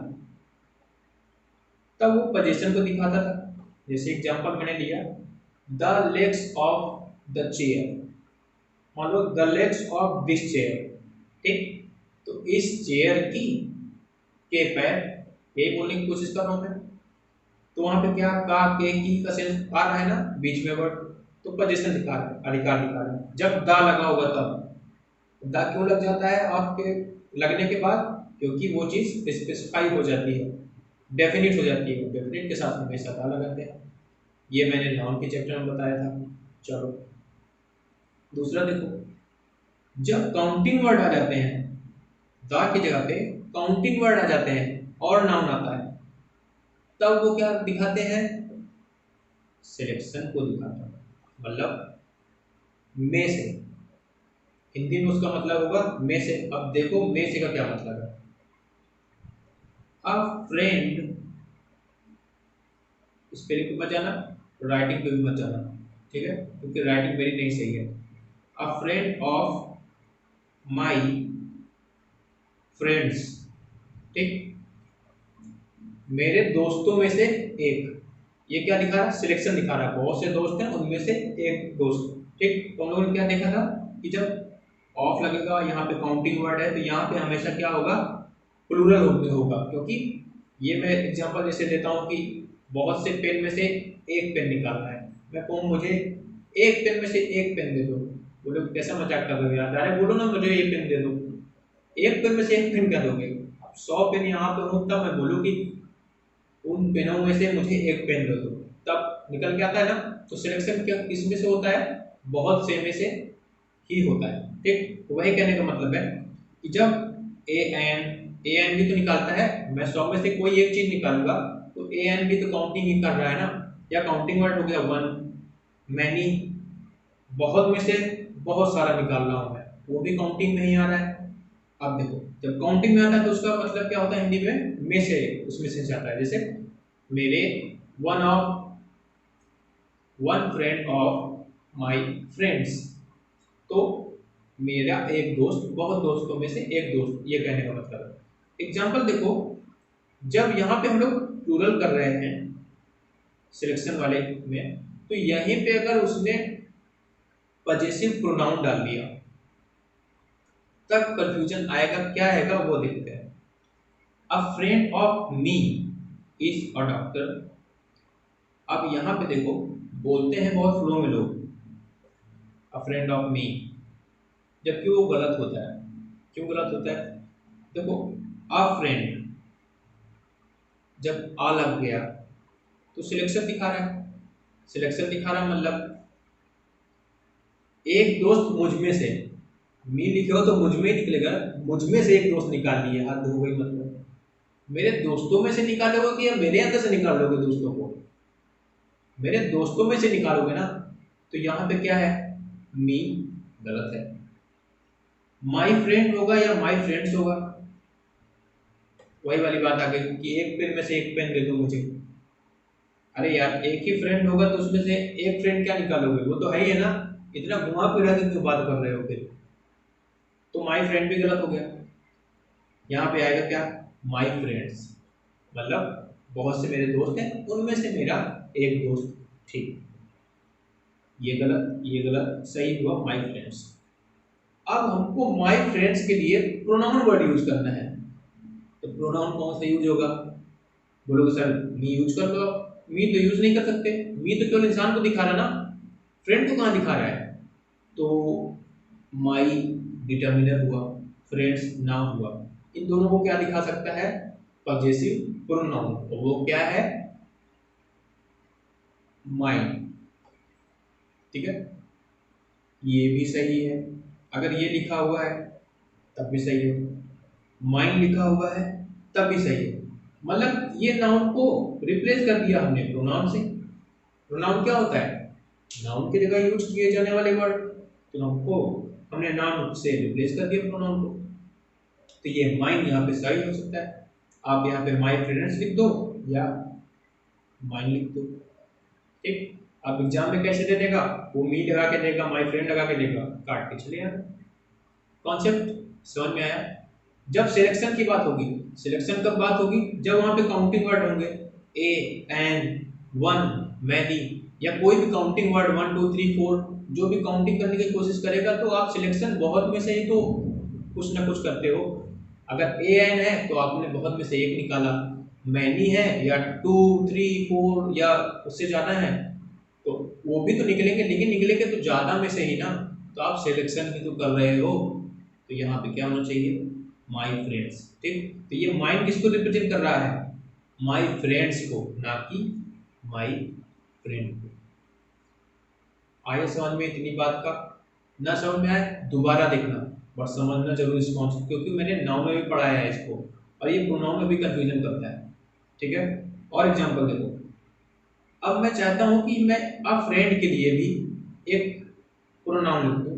तब वो पोजीशन को दिखाता था। जैसे एग्जांपल मैंने लिया, the legs of the chair, मान लो the legs of this chair, ठीक। तो इस चेयर की के पैर, यही बोलने की कोशिश कर रहा हूं मैं, तो वहां पे क्या का के की का सेंस आ रहा है ना बीच में वर्ड, तो पोजीशन दिखा रहा है, अधिकार दिखा रहा है। जब दा लगा होगा तब दा क्यों लग जाता है आपके लगने के बाद, क्योंकि वो चीज स्पेसिफाई हो जाती है, डेफिनिट हो जाती है, डेफिनिट के साथ हमेशा दा लगाते हैं। ये मैंने नाउन के चैप्टर में बताया था। चलो दूसरा देखो, जब काउंटिंग वर्ड आ जाते हैं, दा की जगह पे काउंटिंग वर्ड आ जाते हैं और नाउन आता है, तब वो क्या दिखाते हैं, सिलेक्शन को दिखाता है, मतलब में से, हिंदी में उसका मतलब होगा में से। अब देखो में से का क्या मतलब है, अ फ्रेंड, स्पेलिंग पे मत जाना, राइटिंग पे भी मत जाना, ठीक है, क्योंकि राइटिंग मेरी नहीं सही है। अ फ्रेंड ऑफ माई फ्रेंड्स, ठीक, मेरे दोस्तों में से एक, ये क्या दिखा रहा है, सिलेक्शन दिखा रहा है, बहुत से दोस्त हैं उनमें से एक दोस्त, ठीक। तो हम लोगों ने क्या देखा था कि जब ऑफ लगेगा, यहाँ पे काउंटिंग वर्ड है, तो यहाँ पे हमेशा क्या होगा, प्लूरल होगा, क्योंकि ये मैं एग्जांपल जैसे देता हूँ कि बहुत से पेन में से एक पेन निकालना है, मैं कहूँ मुझे एक पेन में से एक पेन दे दो, बोलो कैसा मजाक कर रहे हो यार, अरे बोलो ना मुझे ये पेन दे दो, एक पेन में से एक पेन क्या दोगे, 100 पेन यहाँ पे हो तब मैं बोलूँ कि उन पेनों में से मुझे एक पेन दे दो, तब निकल के आता है ना। तो सिलेक्शन क्या किस में से होता है, बहुत से में से ही होता है। ठीक, तो वही कहने का मतलब है कि जब ए एन भी तो निकालता है, मैं 100 में से कोई एक चीज निकालूंगा तो ए एन भी तो काउंटिंग ही कर रहा है ना। या काउंटिंग वर्ड हो गया वन, मैनी, बहुत में से बहुत सारा निकाल रहा हूं मैं, वो भी काउंटिंग में ही आ रहा है। अब देखो, जब काउंटिंग में आता है तो उसका मतलब क्या होता है हिंदी में से, उसमें से आता है। जैसे मेरे one friend of my friends, तो मेरा एक दोस्त बहुत दोस्तों में से एक दोस्त, ये कहने का मतलब है। एग्जाम्पल देखो, जब यहाँ पे हम लोग प्लूरल कर रहे हैं सिलेक्शन वाले में, तो यहीं पे अगर उसने पजेसिव प्रोनाउन डाल दिया तब कंफ्यूजन आएगा, क्या आएगा वो देखते हैं। अ friend of me is a doctor. अब यहाँ पे देखो, बोलते हैं बहुत फ्लो में लोग अ फ्रेंड ऑफ मी, जबकि वो गलत होता है। क्यों गलत होता है? देखो, अ फ्रेंड जब आ लग गया तो सिलेक्शन दिखा रहा है। सिलेक्शन दिखा रहा है मतलब एक दोस्त मुझ में से, मी लिखे हो तो मुझ में ही निकलेगा, मुझ में से एक दोस्त निकाल लिए, हद हो गई। मतलब मेरे दोस्तों में से निकालोगे कि या मेरे अंदर से निकाल लोगे दोस्तों को? मेरे दोस्तों में से निकालोगे ना। तो यहाँ पे क्या है, मी गलत है। माई फ्रेंड होगा या माई फ्रेंड्स होगा, वही वाली बात आ गई कि एक पेन में से एक पेन दे दो मुझे। अरे यार, एक ही फ्रेंड होगा तो उसमें से एक फ्रेंड क्या निकालोगे, वो तो है ही है ना। इतना घुमा फिरा के क्यों बात कर रहे हो फिर? तो माई फ्रेंड भी गलत हो गया। यहाँ पे आएगा क्या, माई फ्रेंड्स, मतलब बहुत से मेरे दोस्त हैं, उनमें से मेरा एक दोस्त। ठीक, ये गलत ये गलत, सही हुआ माई फ्रेंड्स। अब हमको माई फ्रेंड्स के लिए प्रोनाउन वर्ड यूज करना है, तो प्रोनाउन कौन सा यूज होगा? बोलोगे सर मी यूज कर लो। मी तो यूज नहीं कर सकते, मी तो केवल इंसान को दिखा रहा ना, फ्रेंड को कहाँ दिखा रहा है। तो माई डिटर्मिनर हुआ, फ्रेंड्स नाउन हुआ। इन दोनों को क्या दिखा सकता है, पजेसिव प्रोनाउन, और वो क्या है, माई। ठीक है, ये भी सही है। अगर ये लिखा हुआ है तब भी सही है, माइंड लिखा हुआ है तब भी सही है। मतलब ये नाउन को रिप्लेस कर दिया हमने प्रोनाउन से। प्रोनाउन क्या होता है, नाउन की जगह यूज किए जाने वाले वर्ड, तो नाउन को हमने नाउन से रिप्लेस कर दिया प्रोनाउन को। तो ये माइंड यहाँ पे सही हो सकता है। आप यहाँ पे माई फ्रेंड्स लिख दो या माइंड लिख दो। ठीक, आप एग्जाम में कैसे दे देगा, वो मी लगा के देगा, माई फ्रेंड लगा के देगा, काट के चले आना। कॉन्सेप्ट समझ में आया? जब सिलेक्शन की बात होगी, सिलेक्शन कब बात होगी, जब वहां पे काउंटिंग वर्ड होंगे, ए, एन, वन, मैनी, या कोई भी काउंटिंग वर्ड 1 2 3 4 जो भी काउंटिंग करने की कोशिश करेगा, तो आप सिलेक्शन बहुत में से ही तो कुछ ना कुछ करते हो। अगर ए एन है तो आपने बहुत में से एक निकाला, मैनी है या 2 3 4 या उससे ज़्यादा है तो वो भी तो निकलेंगे, लेकिन निकलेंगे तो ज़्यादा में से ही ना। तो आप सिलेक्शन भी तो कर रहे हो। तो यहाँ पे क्या होना चाहिए, माई फ्रेंड्स। ठीक, तो ये माइंड किसको रिप्रेजेंट कर रहा है, माई फ्रेंड्स को, ना कि माई फ्रेंड को। आए समझ में इतनी बात का? ना समझ में आए दोबारा देखना, बट समझना जरूर इस कॉन्सेप्ट, क्योंकि मैंने नाउन में भी पढ़ाया है इसको, और ये प्रोनाउन में भी कंफ्यूजन करता है। ठीक है, और एग्जांपल देखो। अब मैं चाहता हूं कि मैं अ फ्रेंड के लिए भी एक प्रोनाउन लिख दूं।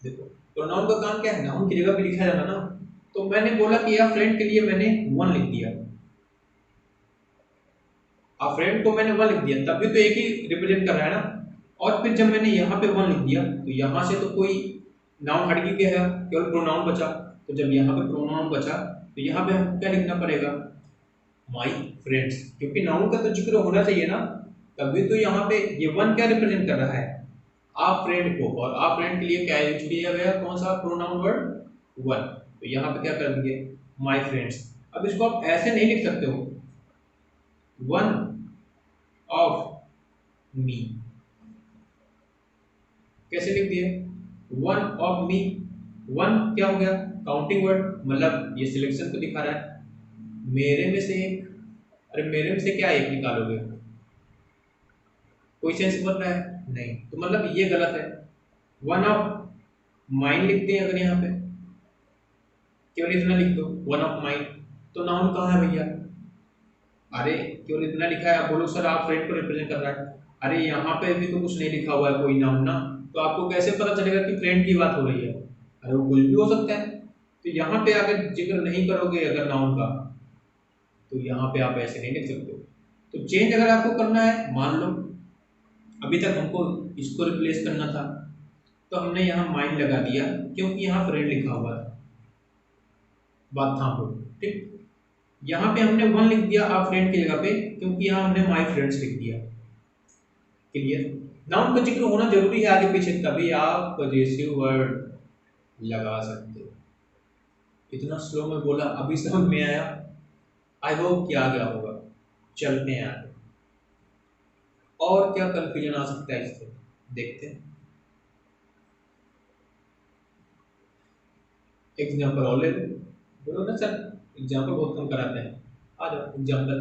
देखो, प्रोनाउन का काम क्या है, नाउन की जगह पे लिखा जाना ना। तो मैंने बोला कि अ फ्रेंड के लिए मैंने वन लिख दिया, अ फ्रेंड को मैंने वन लिख दिया, तब भी तो एक ही रिप्रेजेंट कर रहा है ना। और फिर जब मैंने यहाँ पे वन लिख दिया तो यहाँ से तो कोई नाउन हट गया, केवल प्रोनाउन बचा। तो जब यहाँ पे प्रोनाउन बचा तो यहाँ पे हमको क्या लिखना पड़ेगा, माई फ्रेंड्स, क्योंकि नाउन का तो जिक्र होना चाहिए ना। तभी तो यहाँ पे ये वन क्या रिप्रेजेंट कर रहा है, आप फ्रेंड को, और आप फ्रेंड के लिए क्या यूज किया गया, कौन सा प्रोनाउन वर्ड, वन। तो यहाँ पे क्या कर दिए, माई फ्रेंड्स। अब इसको आप ऐसे नहीं लिख सकते हो, वन ऑफ मी, कैसे लिख दिए, वन ऑफ मी। वन क्या हो गया, काउंटिंग वर्ड मतलब ये सिलेक्शन को दिखा रहा है। मेरे में से एक, अरे मेरे में से क्या एक निकालोगे, कोई सेंस बन रहा है नहीं, तो मतलब ये गलत है। वन ऑफ माइन लिखते हैं अगर यहाँ पे, केवल इतना लिख दो वन ऑफ माइन, तो नाउन कहाँ है भैया? अरे केवल इतना लिखा है, आप बोलो सर आप फ्रेंड को रिप्रेजेंट कर रहा है, अरे यहाँ पे भी तो कुछ नहीं लिखा हुआ है कोई नाउन ना, तो आपको कैसे पता चलेगा कि फ्रेंड की बात हो रही है? अरे वो कुछ भी हो सकता है। तो यहाँ पे अगर जिक्र नहीं करोगे अगर नाउन का, तो यहाँ पे आप ऐसे नहीं लिख सकते हो। तो चेंज अगर आपको करना है, मान लो अभी तक हमको इसको रिप्लेस करना था, तो हमने यहाँ माइंड लगा दिया क्योंकि यहाँ फ्रेंड लिखा हुआ था, बात था वो ठीक। यहाँ पे हमने वन लिख दिया आप फ्रेंड की जगह पे, क्योंकि यहाँ हमने माई फ्रेंड्स लिख दिया। क्लियर? नाउन का जिक्र होना जरूरी है आगे पीछे, तभी आप पजेसिव वर्ड लगा सकते हो। इतना स्लो में बोला, अभी समझ में आया? आई होप कि आ गया होगा। चलते हैं आगे, और क्या कंफ्यूजन आ सकता है इससे, देखते हैं। एग्जाम्पल और ले लो, बोलो ना सर एग्जाम्पल बहुत कम कराते हैं, आ जाओ example.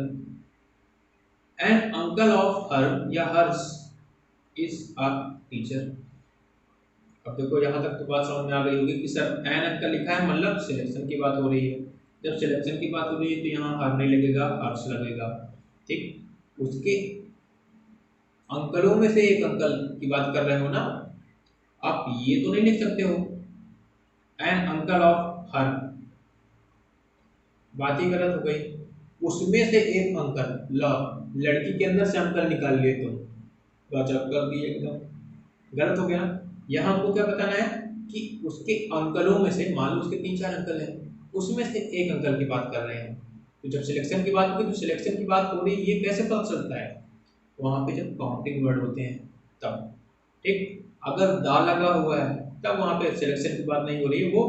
An uncle of her या हर्स इज अ टीचर। अब देखो यहाँ तक तो बात समझ में आ गई होगी कि सर एन अंकल लिखा है मतलब सिलेक्शन की बात हो रही है। जब सिलेक्शन की बात हो रही है तो यहाँ हर नहीं लगेगा, हर्स लगेगा, ठीक। उसके अंकलों में से एक अंकल की बात कर रहे हो ना, आप ये तो नहीं लिख सकते हो एन अंकल ऑफ हर, बात ही गलत हो गई। उसमें से एक अंकल, ल लड़की के अंदर से अंकल निकाल लिए तुम, गजब कर दिए एकदम, गलत हो गया ना। यहाँ आपको क्या बताना है कि उसके अंकलों में से, मान लो उसके 3-4 अंकल हैं, उसमें से एक अंकल की बात कर रहे हैं। तो जब सिलेक्शन की बात होगी तो सिलेक्शन की बात हो रही है, ये कैसे पता चलता है? वहाँ पे जब काउंटिंग वर्ड होते हैं तब, ठीक। अगर दा लगा हुआ है तब वहाँ पे सिलेक्शन की बात नहीं हो रही है, वो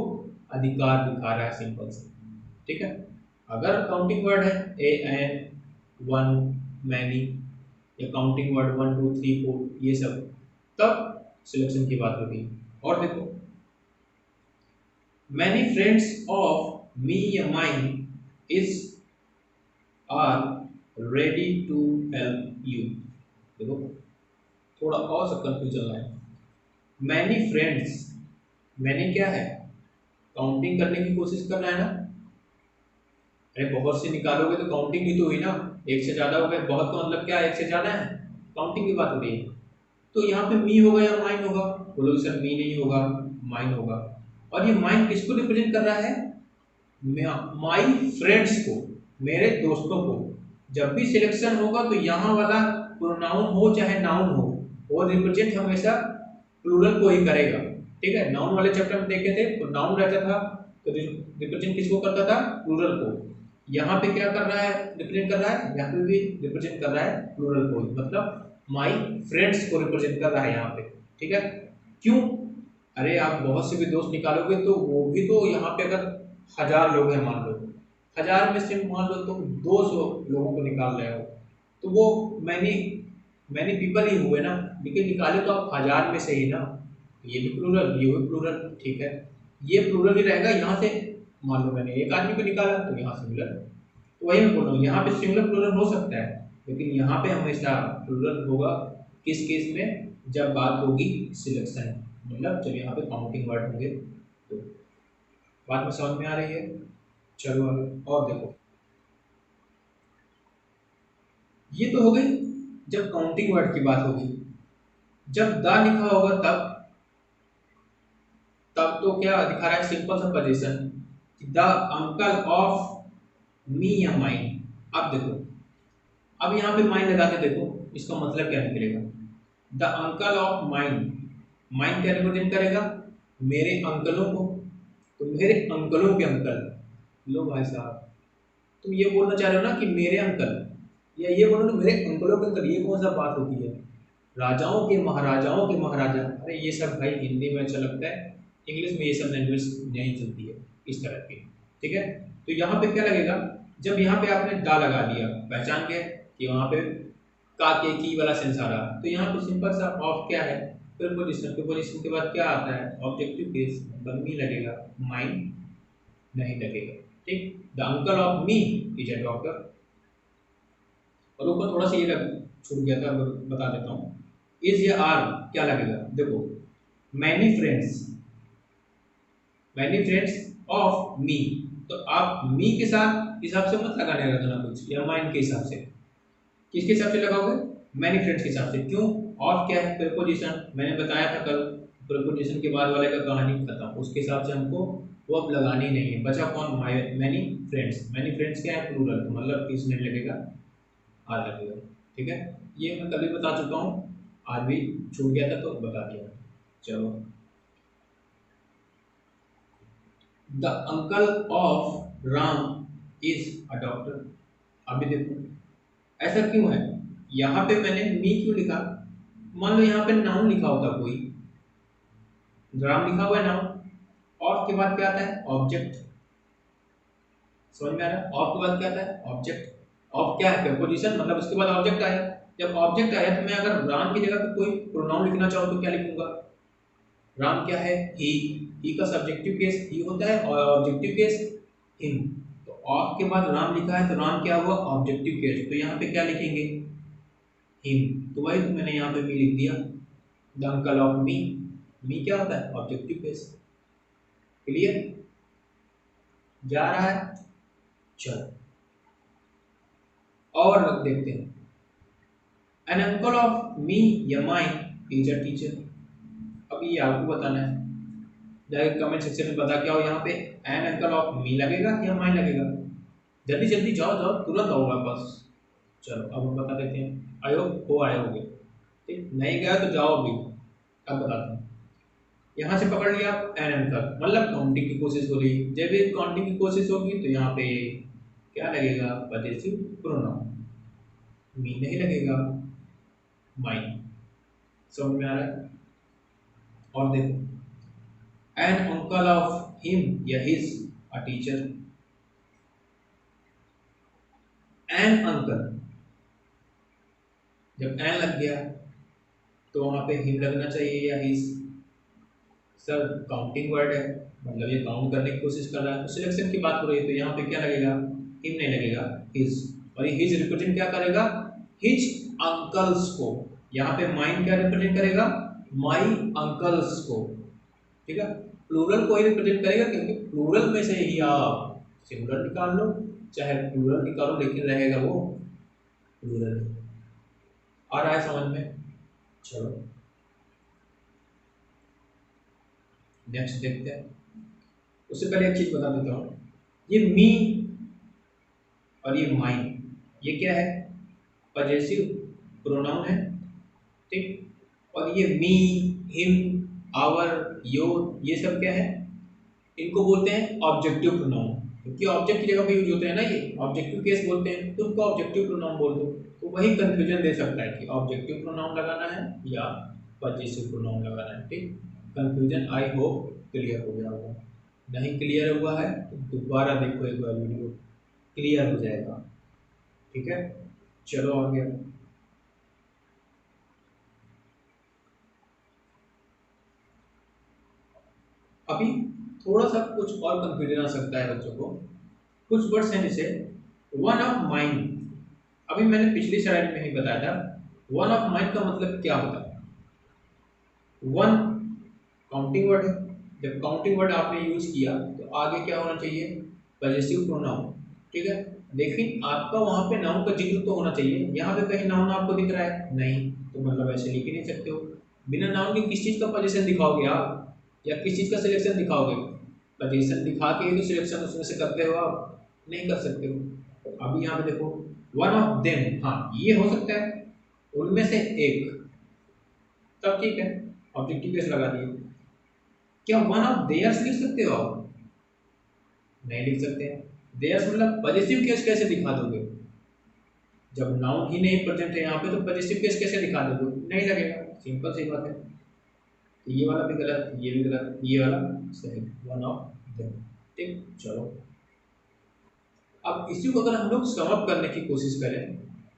अधिकार दिखा रहा है सिंपल से, ठीक है। अगर काउंटिंग वर्ड है ए एन वन मैनी, या काउंटिंग वर्ड 1 2 3 4 ये सब, तब सिलेक्शन की बात हो रही है। और देखो मैनी फ्रेंड्स ऑफ मी या mine is are ready to help you. देखो थोड़ा और सा कंफ्यूजन है। मैनी फ्रेंड्स, मैंने क्या है, काउंटिंग करने की कोशिश कर रहा है ना। अरे बहुत से निकालोगे तो काउंटिंग भी तो हुई ना, एक से ज्यादा हो गए, बहुत का मतलब क्या, एक से ज्यादा है, काउंटिंग की बात हो रही है। तो यहाँ पे मी होगा या माइन होगा? बोलोगे सर मी नहीं होगा, माइन होगा। और ये माइन किसको रिप्रेजेंट कर रहा है? माई फ्रेंड्स को, मेरे दोस्तों को। जब भी सिलेक्शन होगा तो यहाँ वाला प्रोनाउन हो चाहे नाउन हो, वो रिप्रेजेंट हमेशा प्लूरल को ही करेगा, ठीक है। नाउन वाले चैप्टर में देखे थे तो नाउन रहता था तो रिप्रेजेंट किसको करता था? प्लूरल को। यहाँ पे क्या कर रहा है, रिप्रेजेंट कर रहा है, यहाँ पे भी रिप्रेजेंट कर रहा है प्लूरल को, मतलब माई फ्रेंड्स को रिप्रेजेंट कर रहा है यहाँ पे, ठीक है। क्यों? अरे आप बहुत से भी दोस्त निकालोगे तो वो भी तो, यहाँ पे अगर 1000 लोग हैं मान लो, 1000 में से मान लो तुम 200 लोगों को निकाल रहे हो, तो वो मैनी मैनी पीपल ही हुए ना, लेकिन निकाले तो आप 1000 में से ही ना। ये भी प्लूरल, ये भी प्लूरल, ठीक है, ये प्लूरल ही रहेगा। यहाँ से मान लो मैंने एक आदमी को निकाला तो यहाँ सिंगुलर, तो वही मैं बोल रहा हूँ, यहाँ पे सिंगुलर प्लूरल हो सकता है, लेकिन यहाँ पे हमेशा प्लूरल होगा। किस केस में? जब बात होगी सिलेक्शन, मतलब जब यहाँ पे काउंटिंग वर्ड होंगे तो। बात में समझ में आ रही है? चलो आगे और देखो, ये तो हो गई जब काउंटिंग वर्ड की बात होगी। जब द लिखा होगा तब, तब तो क्या दिखा रहा है, सिंपल सा position, the uncle of me या माइन। अब देखो, अब यहाँ पे माइन लगा के देखो इसका मतलब क्या निकलेगा। The uncle of mine, mine क्या रिप्रेजेंट करेगा? मेरे अंकलों को, तो मेरे अंकलों के अंकल। लो भाई साहब, तुम ये बोलना चाह रहे हो ना कि मेरे अंकल, या ये बोलो ना मेरे अंकलों के अंकल, ये कौन सा बात होती है? राजाओं के महाराजाओं के महाराजा, अरे ये सब भाई हिंदी में अच्छा लगता है, इंग्लिश में ये सब लैंग्वेज नहीं चलती है इस तरह की, ठीक है। तो यहाँ पे क्या लगेगा, जब यहाँ पे आपने दा लगा दिया, पहचान गए कि वहाँ पे का के की वाला सेंस आ रहा, तो यहाँ पे सिंपल सा ऑफ क्या है, प्रीपोजिशन, प्रीपोजिशन के बाद क्या आता है, ऑब्जेक्टिव केस, बन मी लगेगा, माइन नहीं लगेगा। ठीक, the uncle of me is a doctor. और ऊपर थोड़ा सा ये छूट गया था, अगर बता देता हूँ, इज या आर क्या लगेगा, देखो many friends, many friends of मी, तो आप मी के साथ हिसाब से मत लगाने रखना कुछ, या माइन के हिसाब से, किसके हिसाब से लगाओगे, मैनी फ्रेंड्स के हिसाब से। क्यों, ऑफ क्या है, प्रीपोजिशन, मैंने बताया था कल, प्रीपोजिशन के बाद वाले का कहानी खत्म, उसके हिसाब से हमको वो अब लगानी नहीं है। बचा कौन, my many friends, many friends क्या है, प्लूरल, तो मतलब किस नहीं लगेगा, आर लगेगा। ठीक है, ये मैं कल भी बता चुका हूँ, आज भी छूट गया था तो बता दिया। चलो, the uncle of Ram is a doctor. अभी देखो ऐसा क्यों है, यहाँ पे मैंने मी क्यों लिखा, मान लो यहाँ पे नाउन लिखा होता कोई, राम लिखा हुआ है नाउन, ऑफ के बाद क्या आता है, ऑब्जेक्ट, समझ में आ रहा है, ऑफ के बाद क्या आता है, ऑब्जेक्ट, ऑफ क्या है, प्रीपोजिशन, मतलब उसके बाद ऑब्जेक्ट आया। जब ऑब्जेक्ट आया तो मैं अगर राम की जगह पे कोई प्रोनाउन लिखना चाहूँ तो क्या लिखूंगा, राम क्या है, ही का सब्जेक्टिव केस ही होता है और ऑब्जेक्टिव केस हिम, तो ऑफ के बाद राम लिखा है तो राम क्या हुआ, ऑब्जेक्टिव केस, तो यहाँ पे क्या लिखेंगे, हिम, तो वही तो मैंने यहाँ पे मी लिख दिया, द अंकल ऑफ मी, मी क्या होता है, ऑब्जेक्टिव केस। क्लियर, जा रहा है, चलो और देखते हैं, एन अंकल ऑफ मी या माइन इज अ टीचर। अब ये आपको बताना है, जाके कमेंट सेक्शन में बता के आओ, यहाँ पे एन अंकल ऑफ मी लगेगा या माइन लगेगा, जल्दी जल्दी जाओ जाओ, तुरंत आओ मेरे पास। चलो अब हम बता देते हैं, आयो हो आए होगे, ठीक, नहीं गया तो जाओ अभी, अब बताते हैं। यहाँ से पकड़ लिया आप एन अंकल, मतलब काउंटिंग की कोशिश हो रही, जब भी काउंटिंग की कोशिश होगी तो यहाँ पे क्या लगेगा, पजेसिव प्रोनाउन, मी नहीं लगेगा, माइन, समझ में आ रहा है। और देखो, एन अंकल ऑफ हिम या his a teacher, an uncle, जब एन लग गया तो वहां पे हिम लगना चाहिए या हिज, सर काउंटिंग वर्ड है, मतलब ये काउंट करने की कोशिश कर रहा है, तो सिलेक्शन की बात हो रही है तो यहाँ पे क्या लगेगा, हिम नहीं लगेगा, हिज, और ये हिज रिप्रेजेंट क्या करेगा, हिज अंकल्स को, यहाँ पे माइन क्या रिप्रेजेंट करेगा, माई अंकल्स को, ठीक है, प्लूरल को ही रिप्रेजेंट करेगा, क्योंकि प्लूरल में से ही आप सिंगुलर निकाल लो चाहे प्लूरल निकालो, लेकिन रहेगा वो प्लूरल। आ रहा है समझ में, चलो नेक्स्ट देखते हैं। उससे पहले एक चीज बता देता हूँ, ये मी और ये माइन, ये क्या है, पजेसिव प्रोनाउन है, ठीक, और ये मी, हिम, आवर, योर, ये सब क्या है, इनको बोलते हैं ऑब्जेक्टिव प्रोनाउन, क्योंकि ऑब्जेक्ट की जगह पे यूज होते हैं ना, ये ऑब्जेक्टिव केस बोलते हैं, तो उनको ऑब्जेक्टिव प्रोनाउन बोल दो, तो वही कंफ्यूजन दे सकता है कि ऑब्जेक्टिव प्रोनाउन लगाना है या पजेसिव प्रोनाउन लगाना है। ठीक, कंफ्यूजन आई होप क्लियर हो गया होगा, नहीं क्लियर हुआ है तो दोबारा देखो एक बार वीडियो, क्लियर हो जाएगा। ठीक है, चलो आगे। अभी थोड़ा सा कुछ और कंफ्यूजन आ सकता है बच्चों को, कुछ वर्ड्स हैं जैसे वन ऑफ माइंड, अभी मैंने पिछली स्लाइड में ही बताया था, वन ऑफ माइंड का मतलब क्या होता है, वन काउंटिंग वर्ड है, जब काउंटिंग वर्ड आपने यूज किया तो आगे क्या होना चाहिए, पजेसिव प्रोनाउन, ठीक है, लेकिन आपका वहां पे नाउन का जिक्र तो होना चाहिए, यहाँ पे कहीं नाउन आपको दिख रहा है नहीं, तो मतलब ऐसे लिख ही नहीं सकते हो, बिना नाउन के किस चीज का पोजीशन दिखाओगे आप, या किस चीज का सिलेक्शन दिखाओगे, पोजीशन दिखा के ही तो सिलेक्शन उसमें से करते हो आप, नहीं कर सकते हो। अभी यहाँ पे देखो वन ऑफ देम, हाँ ये हो सकता है, उनमें से एक, तब ठीक है, ऑब्जेक्टिव केस लगा दिए। क्या वन ऑफ देयर्स लिख सकते हो आप, नहीं लिख सकते हैं, देयर्स मतलब पॉजिटिव केस कैसे दिखा दोगे, जब नाउन ही नहीं प्रेजेंट है यहाँ पे तो पॉजिटिव केस कैसे दिखा दोगे, नहीं लगेगा, सिंपल सी बात है। तो ये वाला भी गलत, ये भी गलत, ये वाला सही, वन ऑफ देम। ठीक, चलो अब इसी को अगर हम लोग सम अप करने की कोशिश करें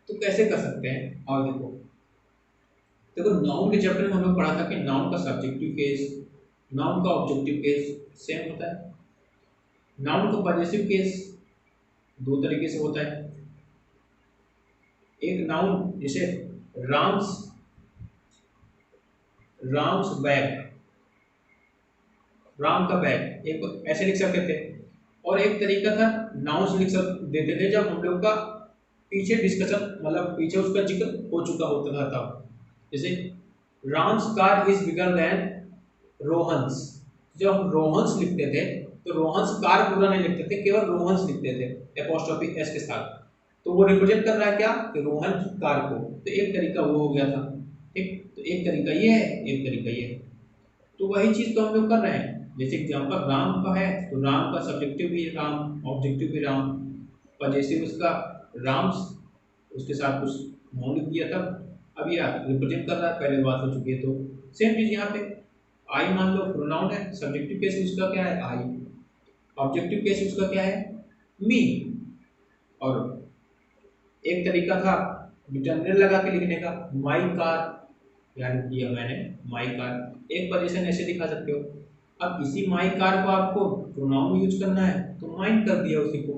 तो कैसे कर सकते हैं, और देखो देखो नाउन के चैप्टर में हम लोग पढ़ा था कि नाउन का सब्जेक्टिव केस, नाउन का ऑब्जेक्टिव केस सेम होता है, नाउन का पॉजिटिव केस दो तरीके से होता है। एक नाउन जैसे राम्स, राम्स बैग, राम का बैग, एक ऐसे लिख सकते थे। और एक तरीका था नाउन्स लिख सक देते थे जब हम लोग का पीछे डिस्कशन, मतलब पीछे उसका जिक्र हो चुका होता था तब। जैसे Ram's car is bigger then Rohan's. जब हम रोहन्स लिखते थे तो रोहन्स कार पूरा नहीं लिखते थे, केवल रोहन्स लिखते थे एपोस्ट्रोफी एस के साथ। तो वो रिप्रेजेंट कर रहा है क्या, कि रोहन कार को। तो एक तरीका वो हो गया था, ठीक। तो एक तरीका ये है, एक तरीका ये है। तो वही चीज तो हम लोग कर रहे हैं। जैसे एग्जाम्पल राम का है तो राम का सब्जेक्टिव भी राम, ऑब्जेक्टिव भी राम, पजेसिव उसका राम्स, उसके साथ कुछ नाउन लिख दिया था। अब यह रिप्रेजेंट कर रहा है, पहले बात हो चुकी है। तो सेम चीज यहाँ पे आई मान लो प्रोनाउन है, सब्जेक्टिव केस उसका क्या है आई, ऑब्जेक्टिव केस उसका क्या है मी। और एक तरीका था डिटर्मिनर लगा के लिखने का, माई कार, यानी किया मैंने माई कार। एक पोजीशन ऐसे दिखा सकते हो। अब इसी माई कार को आपको प्रोनाउन यूज करना है तो माइंड कर दिया उसी को।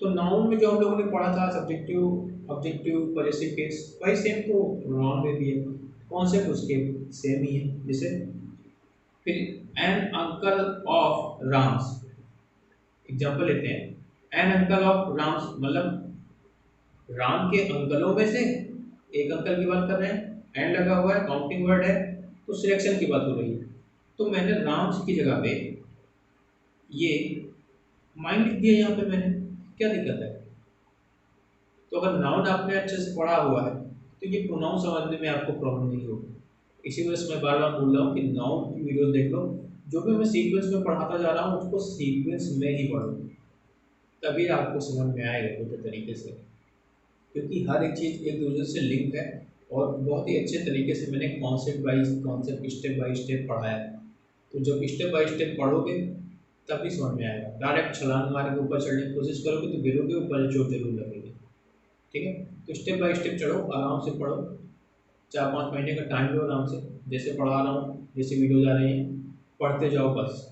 तो नाउन में जो हम लोगों ने पढ़ा था सब्जेक्टिव, ऑब्जेक्टिव, पॉजेसिव केस, वही सेम तो प्रोनाउन में भी है, कॉन्सेप्ट उसके सेम ही है। जैसे फिर an uncle of Ram's, example लेते हैं। एन अंकल ऑफ राम्स मतलब राम के अंकलों में से एक अंकल की बात कर रहे हैं, एंड लगा हुआ है, काउंटिंग वर्ड है, तो सिलेक्शन की बात हो रही है। तो मैंने राम्स की जगह पे ये माइंड लिख दिया यहाँ पे मैंने, क्या दिक्कत है। तो अगर नाउन आपने अच्छे से पढ़ा हुआ है तो ये प्रोनाउन समझने में आपको प्रॉब्लम नहीं होगी। इसी वजह से मैं बार बार बोल रहा हूँ कि नाउन की वीडियोस देख लो, जो भी मैं सीक्वेंस में पढ़ाता जा रहा हूँ उसको सीक्वेंस में ही पढ़ो, तभी आपको समझ में आएगा पूरे तरीके से। क्योंकि हर एक चीज़ एक दूसरे से लिंक है और बहुत ही अच्छे तरीके से मैंने concept wise concept step by step पढ़ाया है। तो जब स्टेप बाय स्टेप पढ़ोगे तभी समझ में आएगा। डायरेक्ट छलांग मार के ऊपर चढ़ने की कोशिश करोगे तो गिरोगे, ऊपर चोट जरूर लगेगी। ठीक है, तो स्टेप बाय स्टेप चढ़ो, आराम से पढ़ो, 4-5 महीने का टाइम लो, आराम से जैसे पढ़ा रहा हूँ, जैसे वीडियोज आ रही हैं पढ़ते जाओ बस।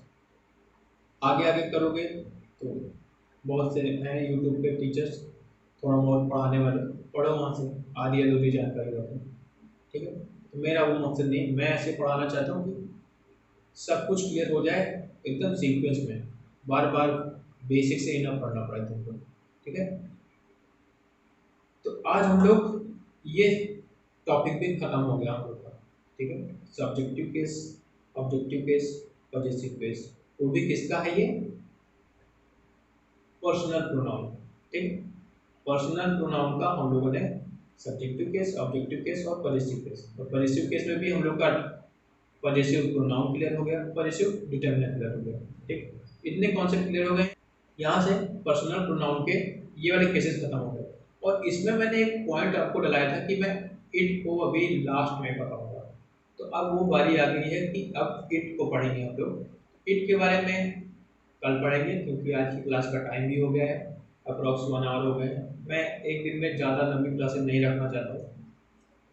आगे आगे करोगे तो बहुत से हैं यूट्यूब पे टीचर्स थोड़ा बहुत पढ़ाने वाले, पढ़ो वहाँ से, आधी अधूरी जानकारी रखो। ठीक है, तो मेरा वो मकसद नहीं, मैं ऐसे पढ़ाना चाहता हूँ कि सब कुछ क्लियर हो जाए एकदम सीक्वेंस में, बार बार बेसिक से ही ना पढ़ना पड़े तुमको। ठीक है, तो आज हम लोग ये टॉपिक भी खत्म हो गया हम लोग का। ठीक है, subjective case, objective case, positive case, वो भी किसका है ये, पर्सनल प्रोनाउन। ठीक, पर्सनल प्रोनाउन का हम लोगों ने सब्जेक्टिव केस, ऑब्जेक्टिव केस और पॉजिटिव केस। और पॉजिटिव केस में भी हम लोग का पॉजिटिव प्रोनाउन क्लियर हो गया, पॉजिटिव डिटरमिनर क्लियर हो गया। ठीक, इतने कॉन्सेप्ट क्लियर हो गए। यहाँ से पर्सनल प्रोनाउन के ये वाले केसेस खत्म हो गए। और इसमें मैंने एक पॉइंट आपको डलाया था कि मैं इट को अभी लास्ट में बताऊंगा। तो अब वो बारी आ गई है कि अब इट को पढ़ेंगे हम लोग। इट के बारे में कल पढ़ेंगे क्योंकि आज की क्लास का टाइम भी हो गया है, अप्रॉक्स 1 आवर हो गए हैं। मैं एक दिन में ज़्यादा लंबी क्लासेस नहीं रखना चाहता हूँ।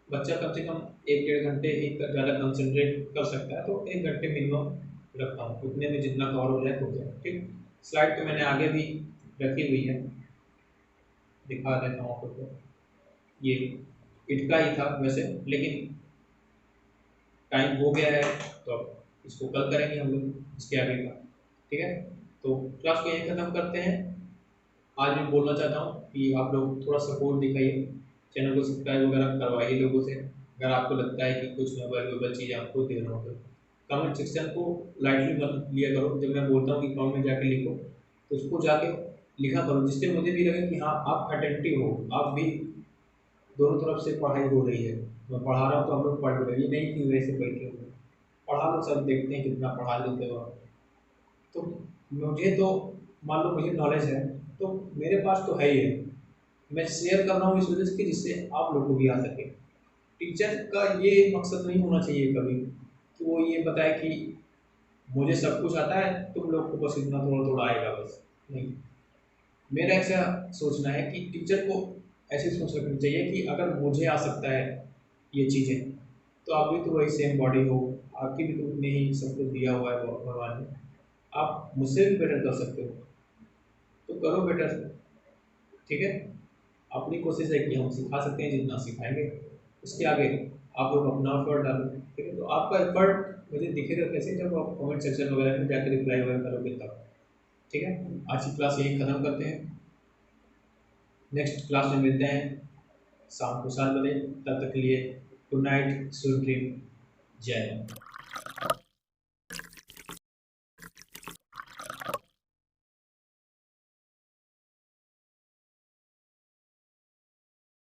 बच्चा कम से कम 1-1.5 घंटे ही ज़्यादा कंसंट्रेट कर सकता है, तो 1 घंटे मिनिमम रखता हूँ, उतने में जितना कवर हो जाए हो जाए। ठीक, स्लाइड तो मैंने आगे भी रखी हुई है, दिखा देता हूँ आपको। ये इट का ही था वैसे, लेकिन टाइम हो गया है तो अब इसको कल करेंगे हम लोग इसके आगे का। ठीक है, तो क्लास को यहीं ख़त्म करते हैं। आज मैं बोलना चाहता हूँ कि आप लोग थोड़ा सपोर्ट दिखाइए, चैनल को सब्सक्राइब वगैरह करवाइए लोगों से। अगर आपको लगता है कि कुछ मैं वैल्यूएबल चीज़ आपको दे रहा हूँ तो कमेंट सेक्शन को लाइटली मत लिया करो। जब मैं बोलता हूँ कि कमेंट में जाके लिखो तो उसको जाके लिखा करो, जिससे मुझे भी लगे कि हाँ आप अटेंटिव हो, आप भी दोनों तरफ से पढ़ाई हो रही है। मैं पढ़ा रहा हूँ तो आप लोग पढ़ रहे हो, ये नहीं कि वैसे बैठे हुए पढ़ा लो, सब देखते हैं कितना पढ़ा लेते हो आप। तो मुझे तो मान लो मुझे नॉलेज है तो मेरे पास तो है ही है, मैं शेयर कर रहा हूँ इस वजह से कि जिससे आप लोगों को भी आ सके। टीचर का ये मकसद नहीं होना चाहिए कभी कि वो ये बताए कि मुझे सब कुछ आता है, तुम लोग को बस इतना थोड़ा थोड़ा आएगा बस। नहीं, मेरा ऐसा सोचना है कि टीचर को ऐसी सोच रखनी चाहिए कि अगर मुझे आ सकता है ये चीज़ें तो आप भी तो वही सेम बॉडी हो, आपकी भी तो उतनी ही सब कुछ दिया हुआ है भगवान ने, आप मुझसे भी बेटर कर सकते हो, तो करो बेटर। ठीक है, अपनी कोशिश है कि हम सिखा सकते हैं जितना सिखाएंगे, उसके आगे आप लोग अपना एफर्ट डालो। ठीक है, तो आपका एफर्ट मुझे दिखेगा कैसे, जब आप कमेंट सेक्शन वगैरह में जाकर रिप्लाई वगैरह करोगे तब। ठीक है, आज की क्लास यही खत्म करते हैं, नेक्स्ट क्लास में मिलते हैं शाम को 7 बजे। तब तक के लिए गुड नाइट, स्वीट ड्रीम, जय हिंद।